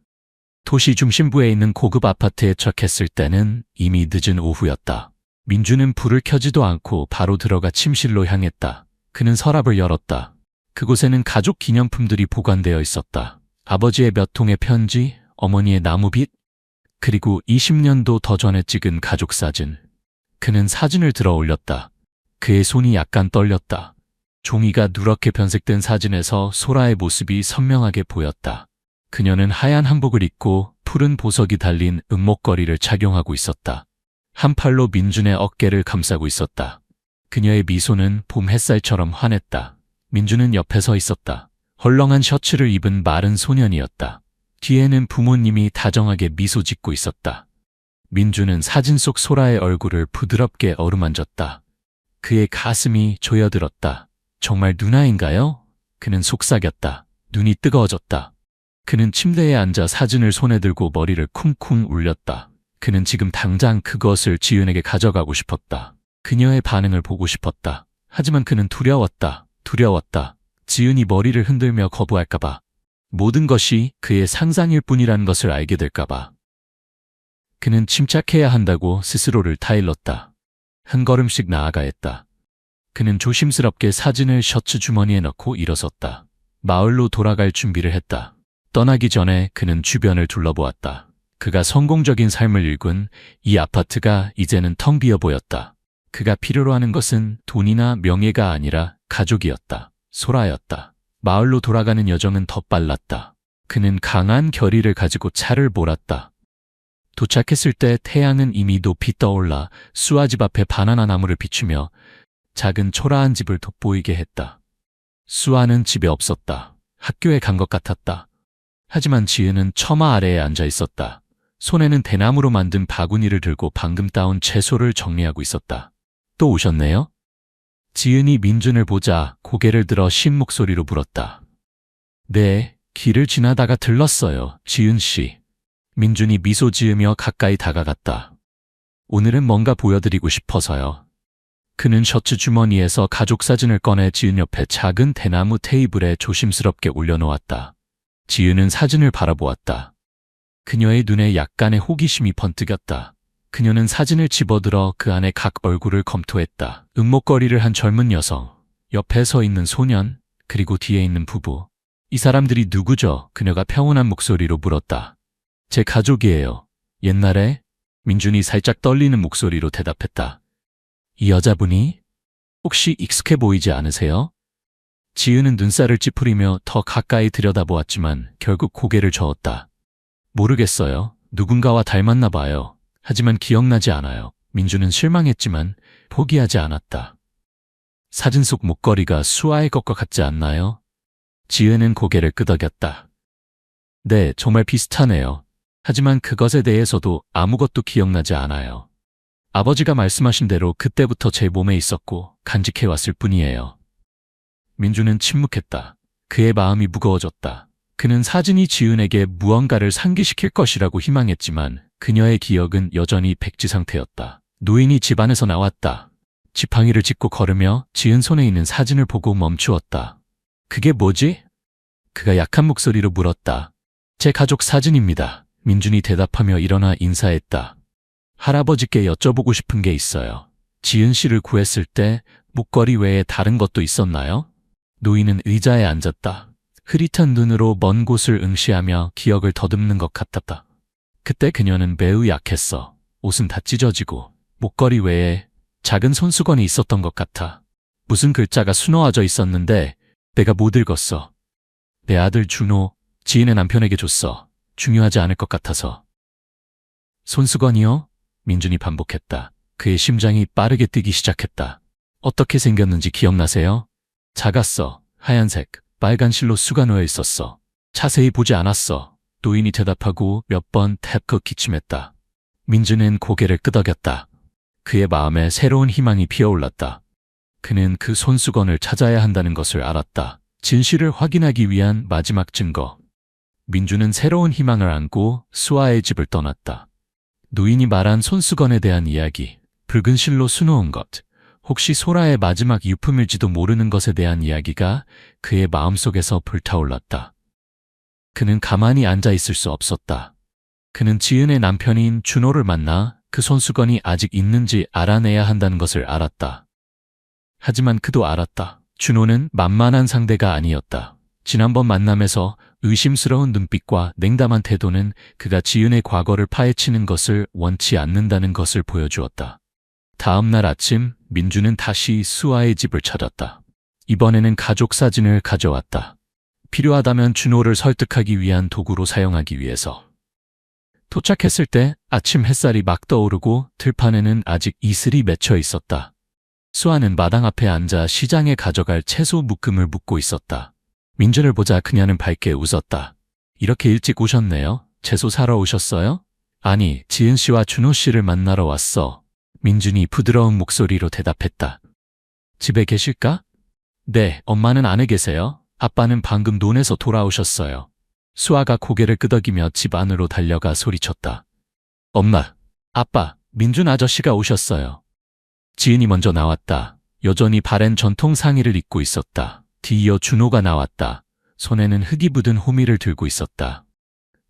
도시 중심부에 있는 고급 아파트에 도착했을 때는 이미 늦은 오후였다. 민주는 불을 켜지도 않고 바로 들어가 침실로 향했다. 그는 서랍을 열었다. 그곳에는 가족 기념품들이 보관되어 있었다. 아버지의 몇 통의 편지, 어머니의 나무빗, 그리고 20년도 더 전에 찍은 가족 사진. 그는 사진을 들어 올렸다. 그의 손이 약간 떨렸다. 종이가 누렇게 변색된 사진에서 소라의 모습이 선명하게 보였다. 그녀는 하얀 한복을 입고 푸른 보석이 달린 은목걸이를 착용하고 있었다. 한 팔로 민준의 어깨를 감싸고 있었다. 그녀의 미소는 봄 햇살처럼 환했다. 민주는 옆에 서 있었다. 헐렁한 셔츠를 입은 마른 소년이었다. 뒤에는 부모님이 다정하게 미소 짓고 있었다. 민주는 사진 속 소라의 얼굴을 부드럽게 어루만졌다. 그의 가슴이 조여들었다. 정말 누나인가요? 그는 속삭였다. 눈이 뜨거워졌다. 그는 침대에 앉아 사진을 손에 들고 머리를 쿵쿵 울렸다. 그는 지금 당장 그것을 지은에게 가져가고 싶었다. 그녀의 반응을 보고 싶었다. 하지만 그는 두려웠다. 지은이 머리를 흔들며 거부할까봐. 모든 것이 그의 상상일 뿐이라는 것을 알게 될까봐. 그는 침착해야 한다고 스스로를 타일렀다. 한 걸음씩 나아가 했다. 그는 조심스럽게 사진을 셔츠 주머니에 넣고 일어섰다. 마을로 돌아갈 준비를 했다. 떠나기 전에 그는 주변을 둘러보았다. 그가 성공적인 삶을 일군 이 아파트가 이제는 텅 비어 보였다. 그가 필요로 하는 것은 돈이나 명예가 아니라 가족이었다. 소라였다. 마을로 돌아가는 여정은 더 빨랐다. 그는 강한 결의를 가지고 차를 몰았다. 도착했을 때 태양은 이미 높이 떠올라 수아집 앞에 바나나 나무를 비추며 작은 초라한 집을 돋보이게 했다. 수아는 집에 없었다. 학교에 간 것 같았다. 하지만 지은은 처마 아래에 앉아 있었다. 손에는 대나무로 만든 바구니를 들고 방금 따온 채소를 정리하고 있었다. 또 오셨네요? 지은이 민준을 보자 고개를 들어 쉰 목소리로 물었다. 네, 길을 지나다가 들렀어요, 지은 씨. 민준이 미소 지으며 가까이 다가갔다. 오늘은 뭔가 보여드리고 싶어서요. 그는 셔츠 주머니에서 가족 사진을 꺼내 지은 옆에 작은 대나무 테이블에 조심스럽게 올려놓았다. 지은은 사진을 바라보았다. 그녀의 눈에 약간의 호기심이 번뜩였다. 그녀는 사진을 집어들어 그 안에 각 얼굴을 검토했다. 응목거리를 한 젊은 여성, 옆에 서 있는 소년, 그리고 뒤에 있는 부부. 이 사람들이 누구죠? 그녀가 평온한 목소리로 물었다. 제 가족이에요. 옛날에? 민준이 살짝 떨리는 목소리로 대답했다. 이 여자분이? 혹시 익숙해 보이지 않으세요? 지은은 눈살을 찌푸리며 더 가까이 들여다보았지만 결국 고개를 저었다. 모르겠어요. 누군가와 닮았나 봐요. 하지만 기억나지 않아요. 민준은 실망했지만 포기하지 않았다. 사진 속 목걸이가 수아의 것과 같지 않나요? 지은은 고개를 끄덕였다. 네, 정말 비슷하네요. 하지만 그것에 대해서도 아무것도 기억나지 않아요. 아버지가 말씀하신 대로 그때부터 제 몸에 있었고 간직해왔을 뿐이에요. 민준은 침묵했다. 그의 마음이 무거워졌다. 그는 사진이 지은에게 무언가를 상기시킬 것이라고 희망했지만 그녀의 기억은 여전히 백지 상태였다. 노인이 집 안에서 나왔다. 지팡이를 짚고 걸으며 지은 손에 있는 사진을 보고 멈추었다. 그게 뭐지? 그가 약한 목소리로 물었다. 제 가족 사진입니다. 민준이 대답하며 일어나 인사했다. 할아버지께 여쭤보고 싶은 게 있어요. 지은 씨를 구했을 때 목걸이 외에 다른 것도 있었나요? 노인은 의자에 앉았다. 흐릿한 눈으로 먼 곳을 응시하며 기억을 더듬는 것 같았다. 그때 그녀는 매우 약했어. 옷은 다 찢어지고 목걸이 외에 작은 손수건이 있었던 것 같아. 무슨 글자가 수놓아져 있었는데 내가 못 읽었어. 내 아들 준호, 지인의 남편에게 줬어. 중요하지 않을 것 같아서. 손수건이요? 민준이 반복했다. 그의 심장이 빠르게 뛰기 시작했다. 어떻게 생겼는지 기억나세요? 작았어. 하얀색, 빨간 실로 수가 놓여 있었어. 자세히 보지 않았어. 노인이 대답하고 몇 번 탭커 기침했다. 민준은 고개를 끄덕였다. 그의 마음에 새로운 희망이 피어올랐다. 그는 그 손수건을 찾아야 한다는 것을 알았다. 진실을 확인하기 위한 마지막 증거. 민준은 새로운 희망을 안고 수아의 집을 떠났다. 노인이 말한 손수건에 대한 이야기, 붉은 실로 수놓은 것, 혹시 소라의 마지막 유품일지도 모르는 것에 대한 이야기가 그의 마음속에서 불타올랐다. 그는 가만히 앉아 있을 수 없었다. 그는 지은의 남편인 준호를 만나 그 손수건이 아직 있는지 알아내야 한다는 것을 알았다. 하지만 그도 알았다. 준호는 만만한 상대가 아니었다. 지난번 만남에서 의심스러운 눈빛과 냉담한 태도는 그가 지은의 과거를 파헤치는 것을 원치 않는다는 것을 보여주었다. 다음 날 아침 민준은 다시 수아의 집을 찾았다. 이번에는 가족 사진을 가져왔다. 필요하다면 준호를 설득하기 위한 도구로 사용하기 위해서. 도착했을 때 아침 햇살이 막 떠오르고 들판에는 아직 이슬이 맺혀 있었다. 수아는 마당 앞에 앉아 시장에 가져갈 채소 묶음을 묶고 있었다. 민준을 보자 그녀는 밝게 웃었다. 이렇게 일찍 오셨네요? 채소 사러 오셨어요? 아니, 지은 씨와 준호 씨를 만나러 왔어. 민준이 부드러운 목소리로 대답했다. 집에 계실까? 네, 엄마는 안에 계세요. 아빠는 방금 논에서 돌아오셨어요. 수아가 고개를 끄덕이며 집 안으로 달려가 소리쳤다. 엄마, 아빠, 민준 아저씨가 오셨어요. 지은이 먼저 나왔다. 여전히 바랜 전통 상의를 입고 있었다. 뒤이어 준호가 나왔다. 손에는 흙이 묻은 호미를 들고 있었다.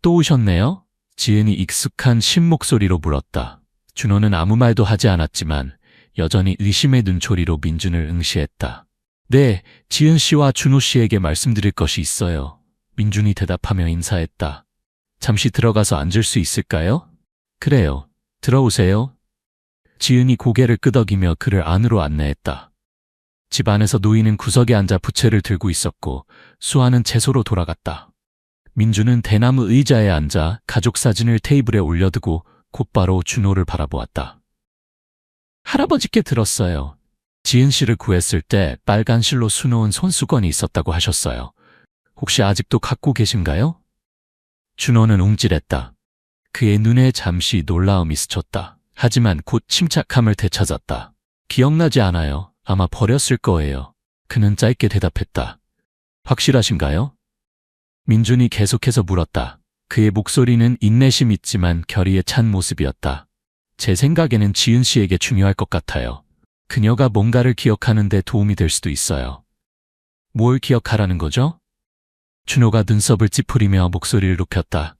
또 오셨네요? 지은이 익숙한 신목소리로 물었다. 준호는 아무 말도 하지 않았지만 여전히 의심의 눈초리로 민준을 응시했다. 네, 지은 씨와 준호 씨에게 말씀드릴 것이 있어요. 민준이 대답하며 인사했다. 잠시 들어가서 앉을 수 있을까요? 그래요. 들어오세요. 지은이 고개를 끄덕이며 그를 안으로 안내했다. 집 안에서 노인은 구석에 앉아 부채를 들고 있었고 수아는 채소로 돌아갔다. 민준은 대나무 의자에 앉아 가족 사진을 테이블에 올려두고 곧바로 준호를 바라보았다. 할아버지께 들었어요. 지은 씨를 구했을 때 빨간 실로 수놓은 손수건이 있었다고 하셨어요. 혹시 아직도 갖고 계신가요? 준호는 움찔했다. 그의 눈에 잠시 놀라움이 스쳤다. 하지만 곧 침착함을 되찾았다. 기억나지 않아요. 아마 버렸을 거예요. 그는 짧게 대답했다. 확실하신가요? 민준이 계속해서 물었다. 그의 목소리는 인내심 있지만 결의에 찬 모습이었다. 제 생각에는 지은 씨에게 중요할 것 같아요. 그녀가 뭔가를 기억하는 데 도움이 될 수도 있어요. 뭘 기억하라는 거죠? 준호가 눈썹을 찌푸리며 목소리를 높였다.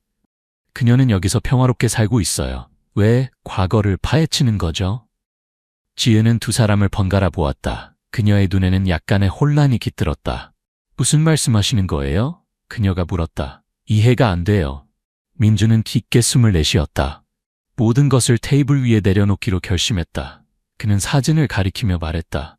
그녀는 여기서 평화롭게 살고 있어요. 왜 과거를 파헤치는 거죠? 지은은 두 사람을 번갈아 보았다. 그녀의 눈에는 약간의 혼란이 깃들었다. 무슨 말씀하시는 거예요? 그녀가 물었다. 이해가 안 돼요. 민주는 깊게 숨을 내쉬었다. 모든 것을 테이블 위에 내려놓기로 결심했다. 그는 사진을 가리키며 말했다.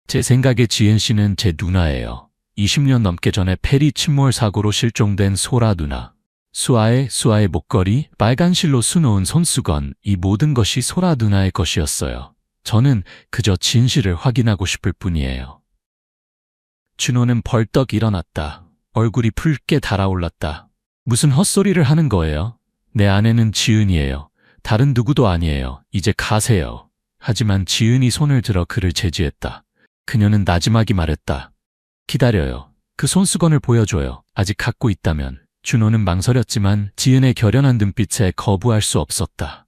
제 생각에 지은 씨는 제 누나예요. 20년 넘게 전에 페리 침몰 사고로 실종된 소라 누나. 수아의 목걸이, 빨간 실로 수놓은 손수건, 이 모든 것이 소라 누나의 것이었어요. 저는 그저 진실을 확인하고 싶을 뿐이에요. 준호는 벌떡 일어났다. 얼굴이 붉게 달아올랐다. 무슨 헛소리를 하는 거예요? 내 아내는 지은이에요. 다른 누구도 아니에요. 이제 가세요. 하지만 지은이 손을 들어 그를 제지했다. 그녀는 나지막이 말했다. 기다려요. 그 손수건을 보여줘요. 아직 갖고 있다면. 준호는 망설였지만 지은의 결연한 눈빛에 거부할 수 없었다.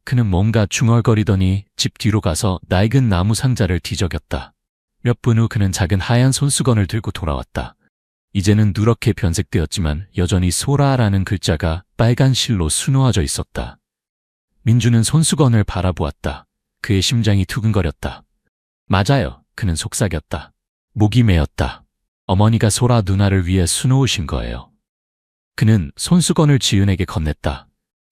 그는 뭔가 중얼거리더니 집 뒤로 가서 낡은 나무 상자를 뒤적였다. 몇 분 후 그는 작은 하얀 손수건을 들고 돌아왔다. 이제는 누렇게 변색되었지만 여전히 소라라는 글자가 빨간 실로 수놓아져 있었다. 민주는 손수건을 바라보았다. 그의 심장이 두근거렸다. 맞아요. 그는 속삭였다. 목이 메었다. 어머니가 소라 누나를 위해 수놓으신 거예요. 그는 손수건을 지은에게 건넸다.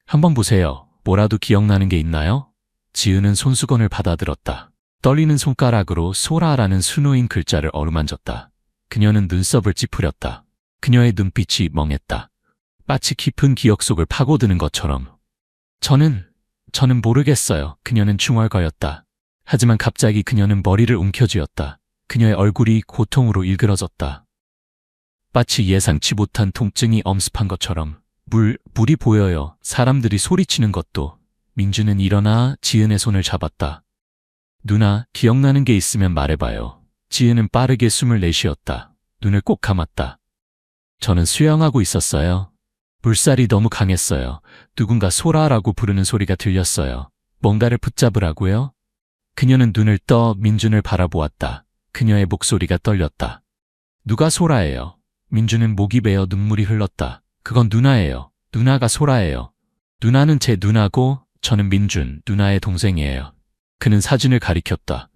한번 보세요. 뭐라도 기억나는 게 있나요? 지은은 손수건을 받아들었다. 떨리는 손가락으로 소라라는 수놓인 글자를 어루만졌다. 그녀는 눈썹을 찌푸렸다. 그녀의 눈빛이 멍했다. 마치 깊은 기억 속을 파고드는 것처럼. 저는 모르겠어요. 그녀는 중얼거렸다. 하지만 갑자기 그녀는 머리를 움켜쥐었다. 그녀의 얼굴이 고통으로 일그러졌다. 마치 예상치 못한 통증이 엄습한 것처럼. 물이 보여요. 사람들이 소리치는 것도. 민주는 일어나 지은의 손을 잡았다. 누나, 기억나는 게 있으면 말해봐요. 지은은 빠르게 숨을 내쉬었다. 눈을 꼭 감았다. 저는 수영하고 있었어요. 물살이 너무 강했어요. 누군가 소라라고 부르는 소리가 들렸어요. 뭔가를 붙잡으라고요? 그녀는 눈을 떠 민준을 바라보았다. 그녀의 목소리가 떨렸다. 누가 소라예요? 민주는 목이 베어 눈물이 흘렀다. 그건 누나예요. 누나가 소라예요. 누나는 제 누나고 저는 민준, 누나의 동생이에요. 그는 사진을 가리켰다.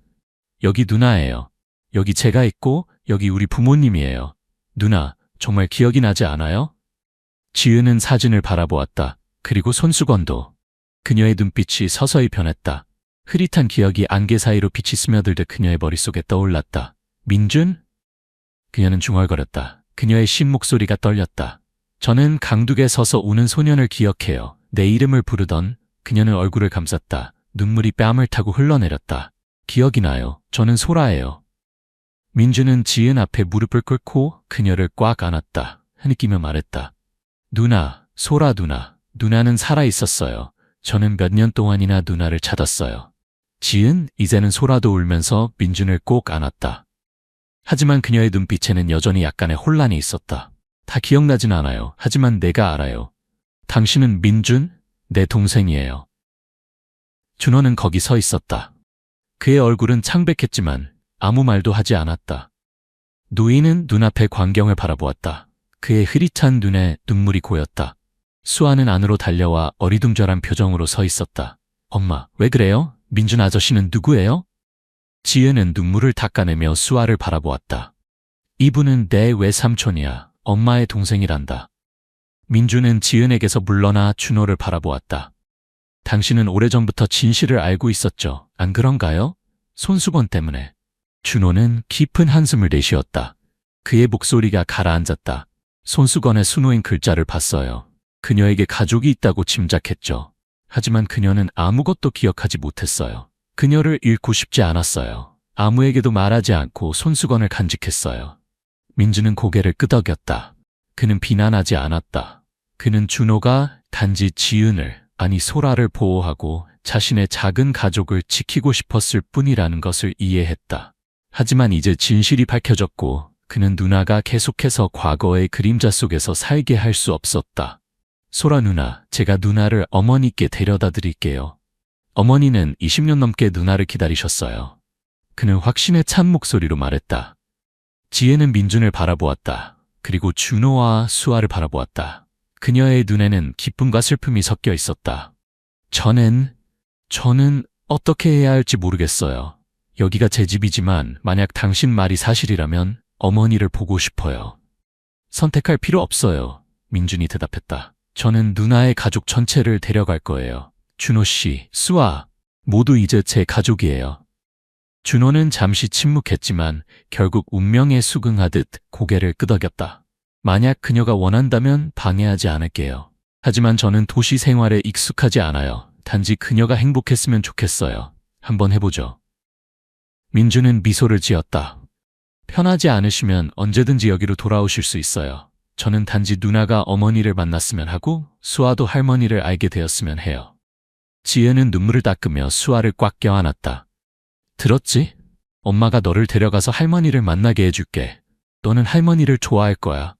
여기 누나예요. 여기 제가 있고 여기 우리 부모님이에요. 누나, 정말 기억이 나지 않아요? 지은은 사진을 바라보았다. 그리고 손수건도. 그녀의 눈빛이 서서히 변했다. 흐릿한 기억이 안개 사이로 빛이 스며들듯 그녀의 머릿속에 떠올랐다. 민준? 그녀는 중얼거렸다. 그녀의 신 목소리가 떨렸다. 저는 강둑에 서서 우는 소년을 기억해요. 내 이름을 부르던. 그녀는 얼굴을 감쌌다. 눈물이 뺨을 타고 흘러내렸다. 기억이 나요. 저는 소라예요. 민주는 지은 앞에 무릎을 꿇고 그녀를 꽉 안았다. 흐느끼며 말했다. 누나, 소라 누나. 누나는 살아있었어요. 저는 몇 년 동안이나 누나를 찾았어요. 지은, 이제는 소라도 울면서 민준을 꼭 안았다. 하지만 그녀의 눈빛에는 여전히 약간의 혼란이 있었다. 다 기억나진 않아요. 하지만 내가 알아요. 당신은 민준? 내 동생이에요. 준호는 거기 서 있었다. 그의 얼굴은 창백했지만 아무 말도 하지 않았다. 노인은 눈앞의 광경을 바라보았다. 그의 흐릿한 눈에 눈물이 고였다. 수아는 안으로 달려와 어리둥절한 표정으로 서 있었다. 엄마, 왜 그래요? 민준 아저씨는 누구예요? 지은은 눈물을 닦아내며 수아를 바라보았다. 이분은 내 외삼촌이야. 엄마의 동생이란다. 민주는 지은에게서 물러나 준호를 바라보았다. 당신은 오래전부터 진실을 알고 있었죠. 안 그런가요? 손수건 때문에. 준호는 깊은 한숨을 내쉬었다. 그의 목소리가 가라앉았다. 손수건에 수놓인 글자를 봤어요. 그녀에게 가족이 있다고 짐작했죠. 하지만 그녀는 아무것도 기억하지 못했어요. 그녀를 잃고 싶지 않았어요. 아무에게도 말하지 않고 손수건을 간직했어요. 민주는 고개를 끄덕였다. 그는 비난하지 않았다. 그는 준호가 단지 지은을, 아니 소라를 보호하고 자신의 작은 가족을 지키고 싶었을 뿐이라는 것을 이해했다. 하지만 이제 진실이 밝혀졌고 그는 누나가 계속해서 과거의 그림자 속에서 살게 할 수 없었다. 소라 누나, 제가 누나를 어머니께 데려다 드릴게요. 어머니는 20년 넘게 누나를 기다리셨어요. 그는 확신에 찬 목소리로 말했다. 지혜는 민준을 바라보았다. 그리고 준호와 수아를 바라보았다. 그녀의 눈에는 기쁨과 슬픔이 섞여 있었다. 저는 어떻게 해야 할지 모르겠어요. 여기가 제 집이지만 만약 당신 말이 사실이라면 어머니를 보고 싶어요. 선택할 필요 없어요. 민준이 대답했다. 저는 누나의 가족 전체를 데려갈 거예요. 준호 씨, 수아, 모두 이제 제 가족이에요. 준호는 잠시 침묵했지만 결국 운명에 수긍하듯 고개를 끄덕였다. 만약 그녀가 원한다면 방해하지 않을게요. 하지만 저는 도시 생활에 익숙하지 않아요. 단지 그녀가 행복했으면 좋겠어요. 한번 해보죠. 민주는 미소를 지었다. 편하지 않으시면 언제든지 여기로 돌아오실 수 있어요. 저는 단지 누나가 어머니를 만났으면 하고 수아도 할머니를 알게 되었으면 해요. 지혜는 눈물을 닦으며 수아를 꽉 껴안았다. 들었지? 엄마가 너를 데려가서 할머니를 만나게 해줄게. 너는 할머니를 좋아할 거야.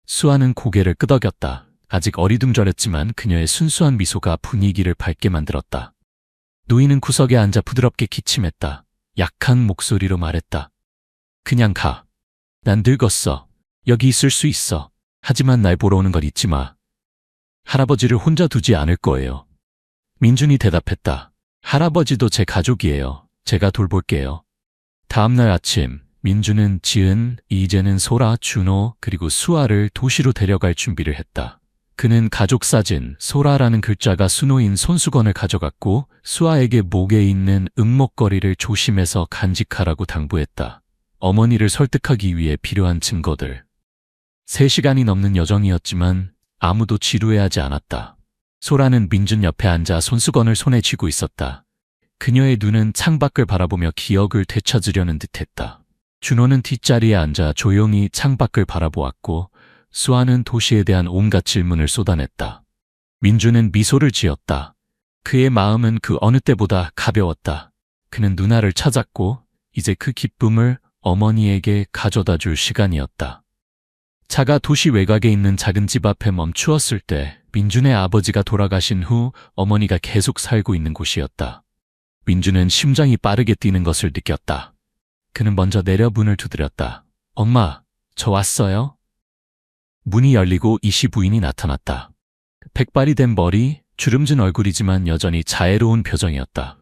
수아는 고개를 끄덕였다. 아직 어리둥절했지만 그녀의 순수한 미소가 분위기를 밝게 만들었다. 노인은 구석에 앉아 부드럽게 기침했다. 약한 목소리로 말했다. 그냥 가. 난 늙었어. 여기 있을 수 있어. 하지만 날 보러 오는 걸 잊지 마. 할아버지를 혼자 두지 않을 거예요. 민준이 대답했다. 할아버지도 제 가족이에요. 제가 돌볼게요. 다음날 아침, 민준은 지은, 이제는 소라, 준호, 그리고 수아를 도시로 데려갈 준비를 했다. 그는 가족 사진, 소라라는 글자가 수놓인 손수건을 가져갔고 수아에게 목에 있는 은목걸이를 조심해서 간직하라고 당부했다. 어머니를 설득하기 위해 필요한 증거들. 3시간이 넘는 여정이었지만 아무도 지루해하지 않았다. 소라는 민준 옆에 앉아 손수건을 손에 쥐고 있었다. 그녀의 눈은 창밖을 바라보며 기억을 되찾으려는 듯했다. 준호는 뒷자리에 앉아 조용히 창밖을 바라보았고 수아는 도시에 대한 온갖 질문을 쏟아냈다. 민준은 미소를 지었다. 그의 마음은 그 어느 때보다 가벼웠다. 그는 누나를 찾았고 이제 그 기쁨을 어머니에게 가져다 줄 시간이었다. 차가 도시 외곽에 있는 작은 집 앞에 멈추었을 때 민준의 아버지가 돌아가신 후 어머니가 계속 살고 있는 곳이었다. 민준은 심장이 빠르게 뛰는 것을 느꼈다. 그는 먼저 내려 문을 두드렸다. 엄마, 저 왔어요? 문이 열리고 이씨 부인이 나타났다. 백발이 된 머리, 주름진 얼굴이지만 여전히 자애로운 표정이었다.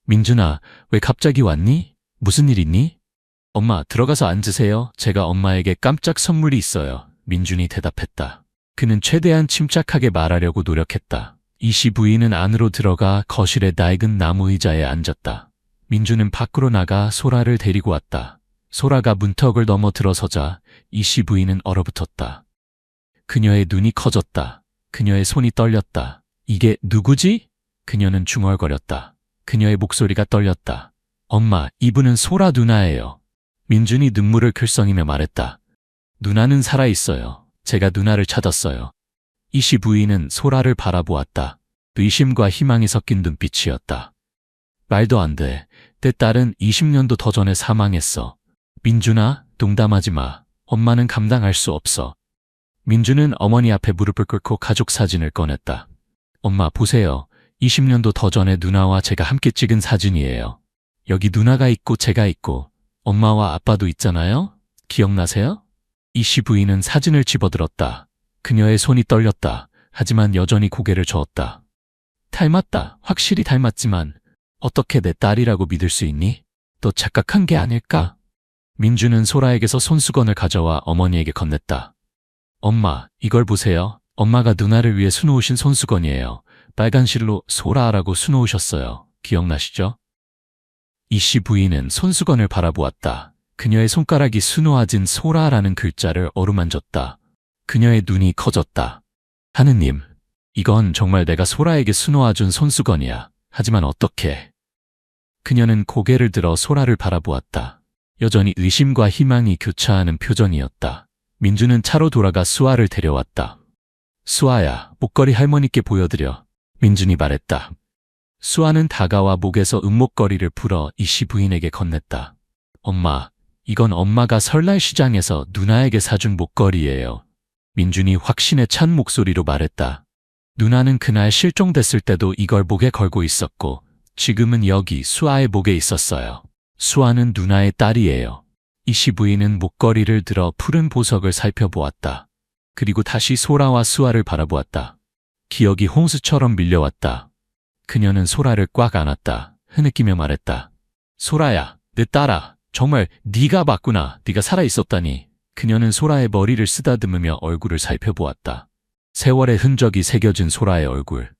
민준아, 왜 갑자기 왔니? 무슨 일 있니? 엄마, 들어가서 앉으세요. 제가 엄마에게 깜짝 선물이 있어요. 민준이 대답했다. 그는 최대한 침착하게 말하려고 노력했다. 이씨 부인은 안으로 들어가 거실의 낡은 나무 의자에 앉았다. 민준은 밖으로 나가 소라를 데리고 왔다. 소라가 문턱을 넘어 들어서자 이씨 부인은 얼어붙었다. 그녀의 눈이 커졌다. 그녀의 손이 떨렸다. 이게 누구지? 그녀는 중얼거렸다. 그녀의 목소리가 떨렸다. 엄마, 이분은 소라 누나예요. 민준이 눈물을 글썽이며 말했다. 누나는 살아있어요. 제가 누나를 찾았어요. 이씨 부인은 소라를 바라보았다. 의심과 희망이 섞인 눈빛이었다. 말도 안 돼. 내 딸은 20년도 더 전에 사망했어. 민준아, 농담하지 마. 엄마는 감당할 수 없어. 민준은 어머니 앞에 무릎을 꿇고 가족 사진을 꺼냈다. 엄마, 보세요. 20년도 더 전에 누나와 제가 함께 찍은 사진이에요. 여기 누나가 있고 제가 있고 엄마와 아빠도 있잖아요? 기억나세요? 이씨 부인은 사진을 집어들었다. 그녀의 손이 떨렸다. 하지만 여전히 고개를 저었다. 닮았다. 확실히 닮았지만 어떻게 내 딸이라고 믿을 수 있니? 또 착각한 게 아닐까? 민준은 소라에게서 손수건을 가져와 어머니에게 건넸다. 엄마, 이걸 보세요. 엄마가 누나를 위해 수놓으신 손수건이에요. 빨간 실로 소라라고 수놓으셨어요. 기억나시죠? 이씨 부인은 손수건을 바라보았다. 그녀의 손가락이 수놓아진 소라라는 글자를 어루만졌다. 그녀의 눈이 커졌다. 하느님, 이건 정말 내가 소라에게 수놓아준 손수건이야. 하지만 어떻게? 그녀는 고개를 들어 소라를 바라보았다. 여전히 의심과 희망이 교차하는 표정이었다. 민주는 차로 돌아가 수아를 데려왔다. 수아야, 목걸이 할머니께 보여드려. 민준이 말했다. 수아는 다가와 목에서 은목걸이를 풀어 이씨 부인에게 건넸다. 엄마, 이건 엄마가 설날 시장에서 누나에게 사준 목걸이예요. 민준이 확신에 찬 목소리로 말했다. 누나는 그날 실종됐을 때도 이걸 목에 걸고 있었고 지금은 여기 수아의 목에 있었어요. 수아는 누나의 딸이에요. 이씨 부인은 목걸이를 들어 푸른 보석을 살펴보았다. 그리고 다시 소라와 수아를 바라보았다. 기억이 홍수처럼 밀려왔다. 그녀는 소라를 꽉 안았다. 흐느끼며 말했다. 소라야, 내 딸아. 정말 네가 맞구나. 네가 살아있었다니. 그녀는 소라의 머리를 쓰다듬으며 얼굴을 살펴보았다. 세월의 흔적이 새겨진 소라의 얼굴.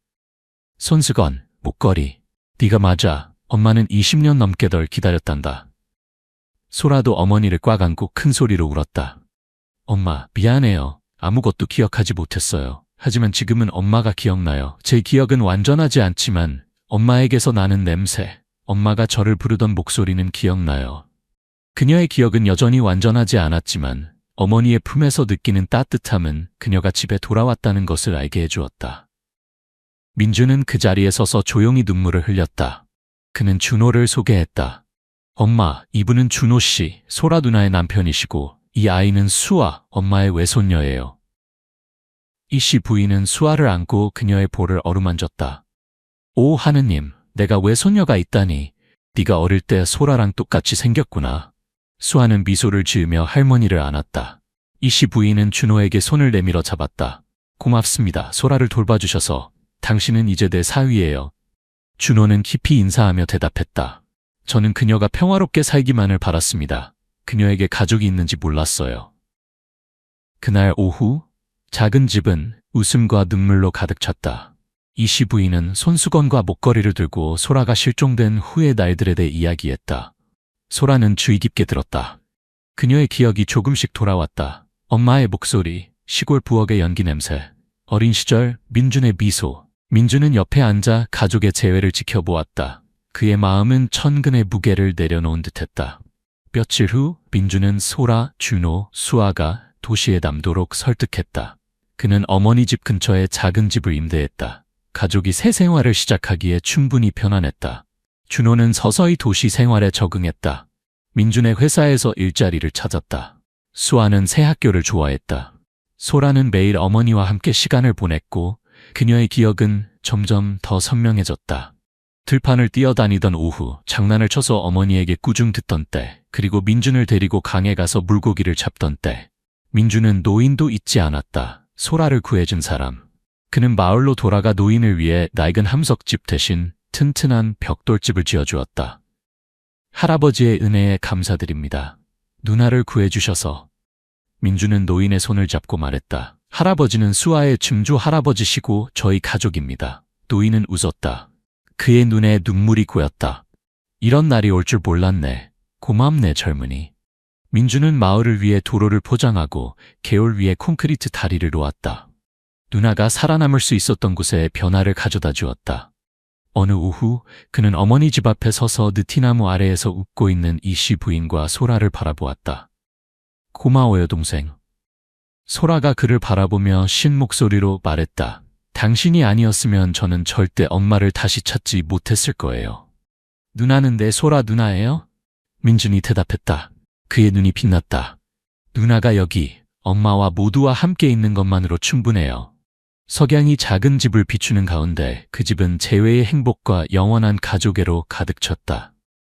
손수건, 목걸이. 네가 맞아. 엄마는 20년 넘게 널 기다렸단다. 소라도 어머니를 꽉 안고 큰 소리로 울었다. 엄마, 미안해요. 아무것도 기억하지 못했어요. 하지만 지금은 엄마가 기억나요. 제 기억은 완전하지 않지만 엄마에게서 나는 냄새, 엄마가 저를 부르던 목소리는 기억나요. 그녀의 기억은 여전히 완전하지 않았지만 어머니의 품에서 느끼는 따뜻함은 그녀가 집에 돌아왔다는 것을 알게 해주었다. 민주는 그 자리에 서서 조용히 눈물을 흘렸다. 그는 준호를 소개했다. 엄마, 이분은 준호 씨, 소라 누나의 남편이시고 이 아이는 수아, 엄마의 외손녀예요. 이씨 부인은 수아를 안고 그녀의 볼을 어루만졌다. 오 하느님, 내가 외손녀가 있다니. 네가 어릴 때 소라랑 똑같이 생겼구나. 수아는 미소를 지으며 할머니를 안았다. 이씨 부인은 준호에게 손을 내밀어 잡았다. 고맙습니다. 소라를 돌봐주셔서. 당신은 이제 내 사위예요. 준호는 깊이 인사하며 대답했다. 저는 그녀가 평화롭게 살기만을 바랐습니다. 그녀에게 가족이 있는지 몰랐어요. 그날 오후 작은 집은 웃음과 눈물로 가득 찼다. 이씨 부인은 손수건과 목걸이를 들고 소라가 실종된 후의 날들에 대해 이야기했다. 소라는 주의 깊게 들었다. 그녀의 기억이 조금씩 돌아왔다. 엄마의 목소리, 시골 부엌의 연기 냄새, 어린 시절 민준의 미소. 민준은 옆에 앉아 가족의 재회를 지켜보았다. 그의 마음은 천근의 무게를 내려놓은 듯했다. 며칠 후 민준은 소라, 준호, 수아가 도시에 남도록 설득했다. 그는 어머니 집 근처에 작은 집을 임대했다. 가족이 새 생활을 시작하기에 충분히 편안했다. 준호는 서서히 도시 생활에 적응했다. 민준의 회사에서 일자리를 찾았다. 수아는 새 학교를 좋아했다. 소라는 매일 어머니와 함께 시간을 보냈고 그녀의 기억은 점점 더 선명해졌다. 들판을 뛰어다니던 오후, 장난을 쳐서 어머니에게 꾸중 듣던 때, 그리고 민준을 데리고 강에 가서 물고기를 잡던 때. 민준은 노인도 잊지 않았다. 소라를 구해준 사람. 그는 마을로 돌아가 노인을 위해 낡은 함석집 대신 튼튼한 벽돌집을 지어주었다. 할아버지의 은혜에 감사드립니다. 누나를 구해주셔서. 민준은 노인의 손을 잡고 말했다. 할아버지는 수아의 증조 할아버지시고 저희 가족입니다. 노인은 웃었다. 그의 눈에 눈물이 고였다. 이런 날이 올 줄 몰랐네. 고맙네 젊은이. 민준은 마을을 위해 도로를 포장하고 개울 위에 콘크리트 다리를 놓았다. 누나가 살아남을 수 있었던 곳에 변화를 가져다 주었다. 어느 오후 그는 어머니 집 앞에 서서 느티나무 아래에서 웃고 있는 이씨 부인과 소라를 바라보았다. 고마워요 동생. 소라가 그를 바라보며 쉰 목소리로 말했다. 당신이 아니었으면 저는 절대 엄마를 다시 찾지 못했을 거예요. 누나는 내 소라 누나예요? 민준이 대답했다. 그의 눈이 빛났다. 누나가 여기 엄마와 모두와 함께 있는 것만으로 충분해요. 석양이 작은 집을 비추는 가운데 그 집은 재회의 행복과 영원한 가족애로 가득 찼다.